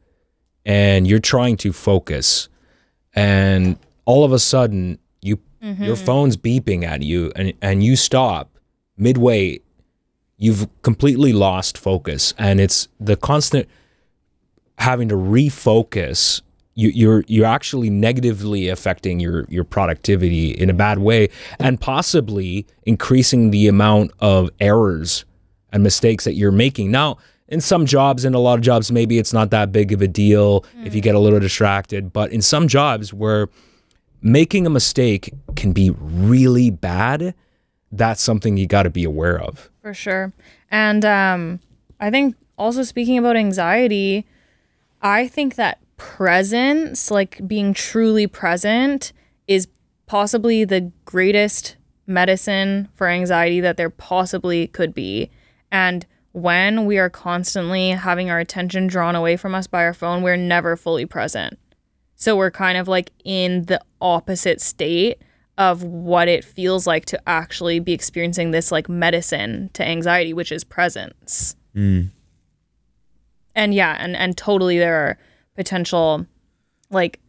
[SPEAKER 3] and you're trying to focus, and all of a sudden your phone's beeping at you, and you stop midway, you've completely lost focus. And it's the constant having to refocus. You're actually negatively affecting your productivity in a bad way, and possibly increasing the amount of errors and mistakes that you're making. Now, in some jobs, in a lot of jobs, maybe it's not that big of a deal if you get a little distracted. But in some jobs where making a mistake can be really bad, that's something you got to be aware of.
[SPEAKER 2] For sure. And I think also, speaking about anxiety, I think that presence, like being truly present, is possibly the greatest medicine for anxiety that there possibly could be. And when we are constantly having our attention drawn away from us by our phone, we're never fully present. So we're kind of like in the opposite state of what it feels like to actually be experiencing this, like, medicine to anxiety, which is presence. And yeah, and totally there are potential, like,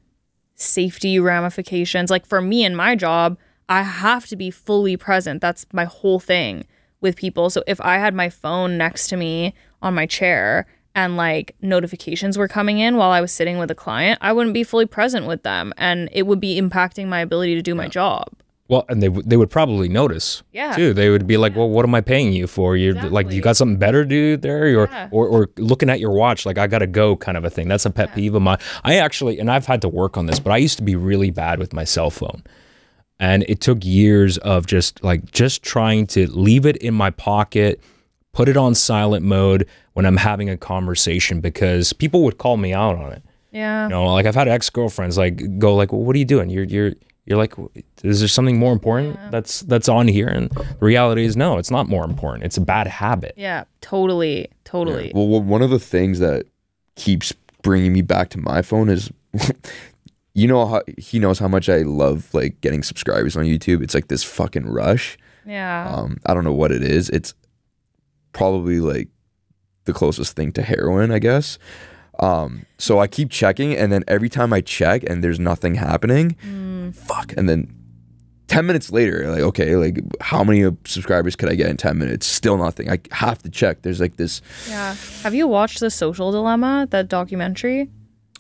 [SPEAKER 2] safety ramifications. Like, for me in my job, I have to be fully present. That's my whole thing with people. So if I had my phone next to me on my chair and, like, notifications were coming in while I was sitting with a client, I wouldn't be fully present with them, and it would be impacting my ability to do my job.
[SPEAKER 3] Well, and they would probably notice, too. They would be like, well, what am I paying you for? You're like, you got something better to do there? Or looking at your watch, like, I got to go kind of a thing. That's a pet peeve of mine. I actually, and I've had to work on this, but I used to be really bad with my cell phone. And it took years of just trying to leave it in my pocket, put it on silent mode when I'm having a conversation, because people would call me out on it.
[SPEAKER 2] Yeah.
[SPEAKER 3] You know, like, I've had ex-girlfriends like go like, well, what are you doing? You're like, is there something more important that's on here? And the reality is, no, it's not more important. It's a bad habit.
[SPEAKER 2] Yeah, totally.
[SPEAKER 1] Yeah. Well, one of the things that keeps bringing me back to my phone is you know how he knows how much I love like getting subscribers on YouTube. It's like this fucking rush.
[SPEAKER 2] Yeah.
[SPEAKER 1] I don't know what it is. It's probably like the closest thing to heroin, I guess. So I keep checking, and then every time I check and there's nothing happening, fuck. And then 10 minutes later, like, okay, like how many subscribers could I get in 10 minutes? Still nothing. I have to check. There's like this.
[SPEAKER 2] Yeah. Have you watched The Social Dilemma, that documentary?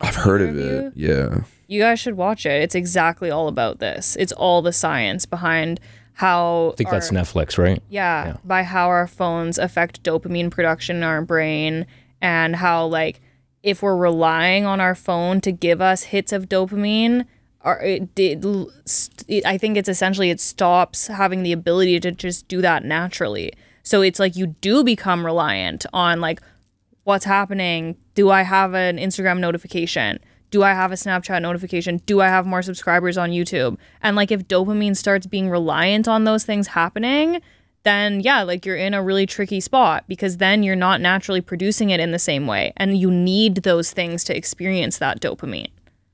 [SPEAKER 1] I've heard of it. Yeah.
[SPEAKER 2] You guys should watch it. It's exactly all about this. It's all the science behind how...
[SPEAKER 3] I think that's Netflix, right?
[SPEAKER 2] Yeah. By how our phones affect dopamine production in our brain, and how like if we're relying on our phone to give us hits of dopamine, I think it's essentially it stops having the ability to just do that naturally. So it's like you do become reliant on like what's happening. Do I have an Instagram notification? Do I have a Snapchat notification? Do I have more subscribers on YouTube? And like if dopamine starts being reliant on those things happening, then yeah, like you're in a really tricky spot, because then you're not naturally producing it in the same way, and you need those things to experience that dopamine.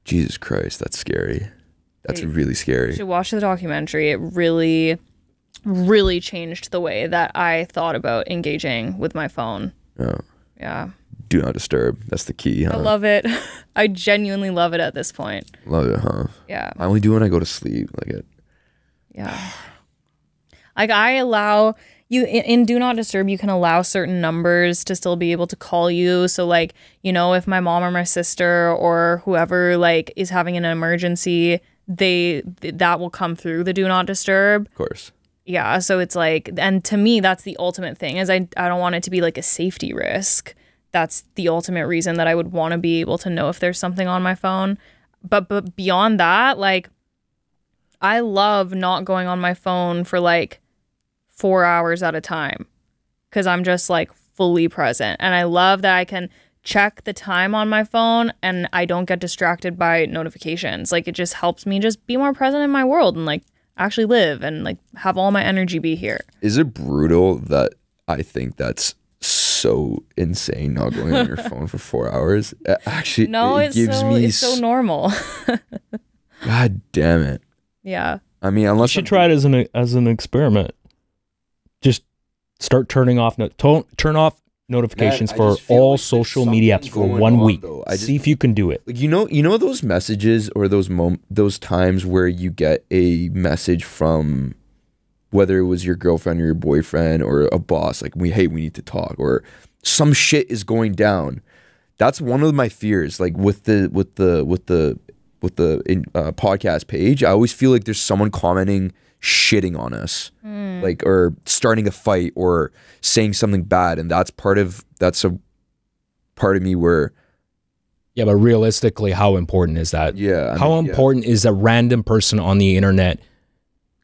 [SPEAKER 1] Jesus Christ, that's scary. That's really scary.
[SPEAKER 2] You should watch the documentary. It really, really changed the way that I thought about engaging with my phone.
[SPEAKER 1] Oh.
[SPEAKER 2] Yeah.
[SPEAKER 1] Do not disturb. That's the key, huh?
[SPEAKER 2] I love it. I genuinely love it at this point.
[SPEAKER 1] Love it, huh?
[SPEAKER 2] Yeah.
[SPEAKER 1] I only do when I go to sleep. Like it.
[SPEAKER 2] Yeah. Like I allow you in Do Not Disturb, you can allow certain numbers to still be able to call you. So like, you know, if my mom or my sister or whoever like is having an emergency, that will come through the Do Not Disturb.
[SPEAKER 1] Of course.
[SPEAKER 2] Yeah. So it's like, and to me, that's the ultimate thing, is I don't want it to be like a safety risk. That's the ultimate reason that I would want to be able to know if there's something on my phone. But beyond that, like I love not going on my phone for like 4 hours at a time, because I'm just like fully present. And I love that I can check the time on my phone and I don't get distracted by notifications. Like it just helps me just be more present in my world and like actually live and like have all my energy be here.
[SPEAKER 1] Is it brutal that I think that's so insane, not going on your phone for 4 hours? Actually,
[SPEAKER 2] no,
[SPEAKER 1] it's
[SPEAKER 2] so normal.
[SPEAKER 1] God damn it.
[SPEAKER 2] Yeah.
[SPEAKER 1] I mean, unless
[SPEAKER 3] you should try it as an experiment. Just start turning off turn off notifications for all like social media apps for 1 week. See if you can do it.
[SPEAKER 1] Like, you know those messages or those times where you get a message from, whether it was your girlfriend or your boyfriend or a boss, like hey, we need to talk, or some shit is going down. That's one of my fears. Like with the podcast page, I always feel like there's someone commenting shitting on us, like, or starting a fight or saying something bad, and that's a part of me where,
[SPEAKER 3] yeah, but realistically, how important is that?
[SPEAKER 1] Yeah,
[SPEAKER 3] how important is a random person on the internet,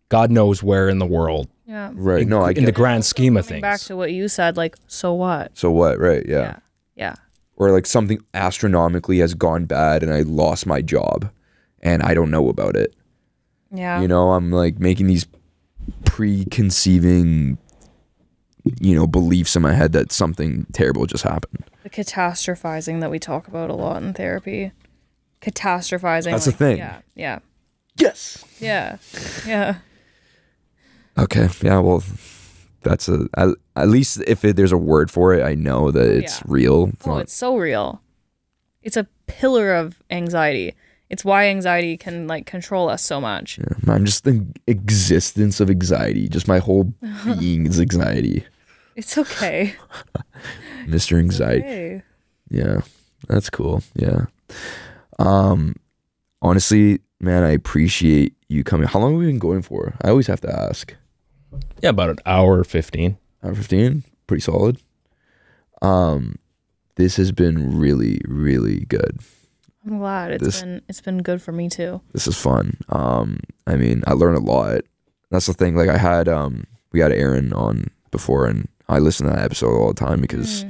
[SPEAKER 3] God knows where in the world?
[SPEAKER 2] Yeah,
[SPEAKER 1] right. No,
[SPEAKER 3] in the grand scheme of things.
[SPEAKER 2] Back to what you said, like, so what?
[SPEAKER 1] So what? Right? Yeah.
[SPEAKER 2] Yeah.
[SPEAKER 1] Or like something astronomically has gone bad and I lost my job and I don't know about it.
[SPEAKER 2] Yeah.
[SPEAKER 1] You know, I'm like making these preconceiving, beliefs in my head that something terrible just happened.
[SPEAKER 2] The catastrophizing that we talk about a lot in therapy. Catastrophizing.
[SPEAKER 1] That's the thing.
[SPEAKER 2] Yeah. Yeah.
[SPEAKER 1] Yes.
[SPEAKER 2] Yeah. Yeah.
[SPEAKER 1] Okay. Yeah. Well, that's at least if there's a word for it, I know that it's real.
[SPEAKER 2] It's so real. It's a pillar of anxiety. It's why anxiety can like control us so much.
[SPEAKER 1] Yeah, I'm just the existence of anxiety. Just my whole being is anxiety.
[SPEAKER 2] It's okay.
[SPEAKER 1] Mr. Anxiety.
[SPEAKER 2] Okay.
[SPEAKER 1] Yeah, that's cool. Yeah. Honestly, man, I appreciate you coming. How long have we been going for? I always have to ask.
[SPEAKER 3] Yeah, about an hour 15.
[SPEAKER 1] Hour 15? Pretty solid. This has been really, really good.
[SPEAKER 2] I'm glad it's been good for me too.
[SPEAKER 1] This is fun. I mean, I learned a lot. That's the thing. Like we had Aaron on before, and I listen to that episode all the time because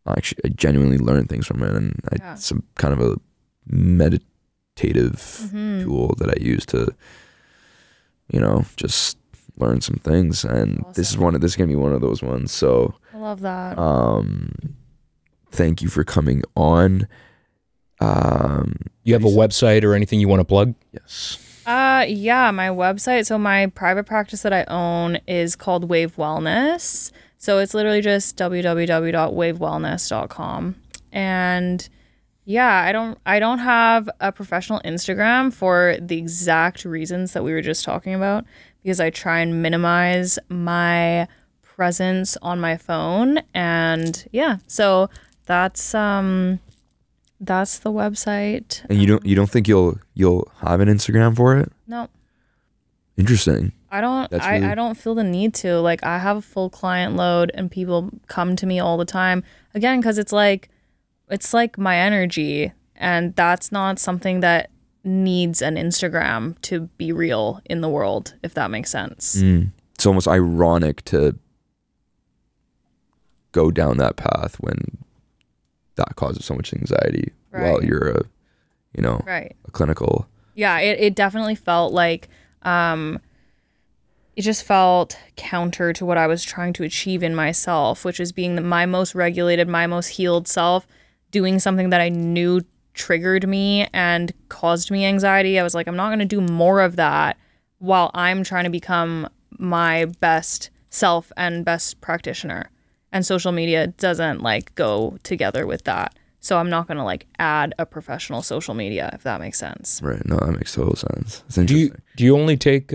[SPEAKER 1] I genuinely learned things from it, and it's some kind of a meditative tool that I use to, just learn some things. And awesome. This is gonna be one of those ones. So
[SPEAKER 2] I love that.
[SPEAKER 1] Thank you for coming on.
[SPEAKER 3] You have a website or anything you want to plug?
[SPEAKER 1] Yes.
[SPEAKER 2] Yeah, my website. So my private practice that I own is called Wave Wellness. So it's literally just www.wavewellness.com. And yeah, I don't have a professional Instagram for the exact reasons that we were just talking about, because I try and minimize my presence on my phone. And yeah, so that's the website.
[SPEAKER 1] And you don't think you'll have an Instagram for it?
[SPEAKER 2] No.
[SPEAKER 1] Interesting.
[SPEAKER 2] I don't feel the need to. Like, I have a full client load and people come to me all the time. Again, because it's like my energy, and that's not something that needs an Instagram to be real in the world, if that makes sense.
[SPEAKER 1] It's almost ironic to go down that path when that causes so much anxiety while you're a clinical.
[SPEAKER 2] Yeah, it definitely felt like it just felt counter to what I was trying to achieve in myself, which is being my most regulated, my most healed self, doing something that I knew triggered me and caused me anxiety. I was like, I'm not going to do more of that while I'm trying to become my best self and best practitioner. And social media doesn't like go together with that. So I'm not going to like add a professional social media, if that makes sense.
[SPEAKER 1] Right. No, that makes total sense. It's interesting.
[SPEAKER 3] Do you only take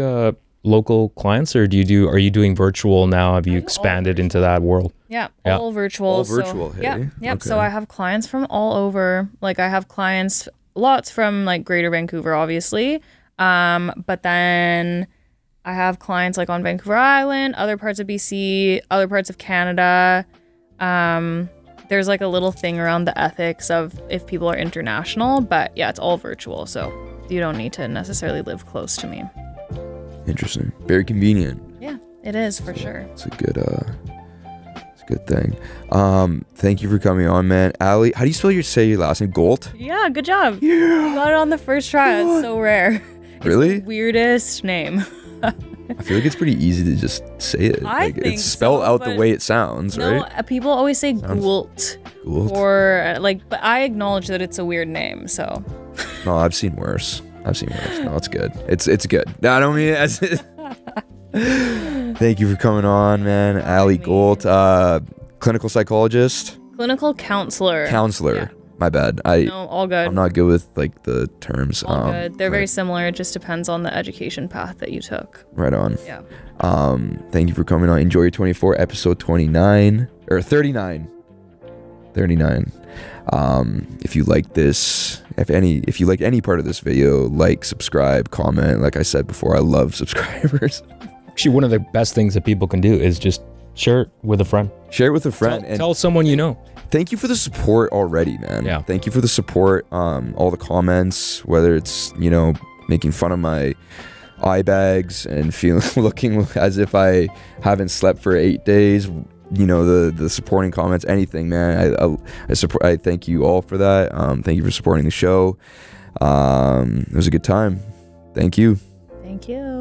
[SPEAKER 3] local clients, or are you doing virtual now? Have you expanded into that world?
[SPEAKER 2] Yeah, all virtual.
[SPEAKER 1] All virtual, hey?
[SPEAKER 2] Yep.
[SPEAKER 1] Okay.
[SPEAKER 2] So I have clients from all over. Like, I have clients, lots from like Greater Vancouver, obviously. But then I have clients like on Vancouver Island, other parts of BC, other parts of Canada. There's like a little thing around the ethics of if people are international, but yeah, it's all virtual. So you don't need to necessarily live close to me.
[SPEAKER 1] Interesting. Very convenient.
[SPEAKER 2] Yeah, it is for sure.
[SPEAKER 1] It's a good thing. Thank you for coming on, man. Ally, how do you say your last name? Goult?
[SPEAKER 2] Yeah, good job. Yeah. You got it on the first try. It's so rare.
[SPEAKER 1] Really?
[SPEAKER 2] It's the weirdest name.
[SPEAKER 1] I feel like it's pretty easy to just say it.
[SPEAKER 2] I think
[SPEAKER 1] it's spelled
[SPEAKER 2] so,
[SPEAKER 1] out the way it sounds, right?
[SPEAKER 2] No, people always say Goult.
[SPEAKER 1] Goult?
[SPEAKER 2] Or like, but I acknowledge that it's a weird name, so.
[SPEAKER 1] No, I've seen worse. No, it's good. It's good. I don't mean it as it. Thank you for coming on, man. Ally Goult, clinical psychologist.
[SPEAKER 2] Clinical counselor.
[SPEAKER 1] Yeah. My bad.
[SPEAKER 2] No, all good.
[SPEAKER 1] I'm not good with like the terms.
[SPEAKER 2] All good. They're very similar. It just depends on the education path that you took.
[SPEAKER 1] Right on.
[SPEAKER 2] Yeah.
[SPEAKER 1] Thank you for coming on. Enjoy Your 24, episode 29 or 39. 39. If you like this, if you like any part of this video, like, subscribe, comment. Like I said before, I love subscribers.
[SPEAKER 3] Actually, one of the best things that people can do is just share it with a friend.
[SPEAKER 1] Share it with a friend.
[SPEAKER 3] Tell someone you know.
[SPEAKER 1] Thank you for the support already, man.
[SPEAKER 3] Yeah.
[SPEAKER 1] Thank you for the support. All the comments, whether it's, making fun of my eye bags and looking as if I haven't slept for 8 days. The supporting comments, anything, man. I thank you all for that. Thank you for supporting the show. It was a good time. Thank you.
[SPEAKER 2] Thank you.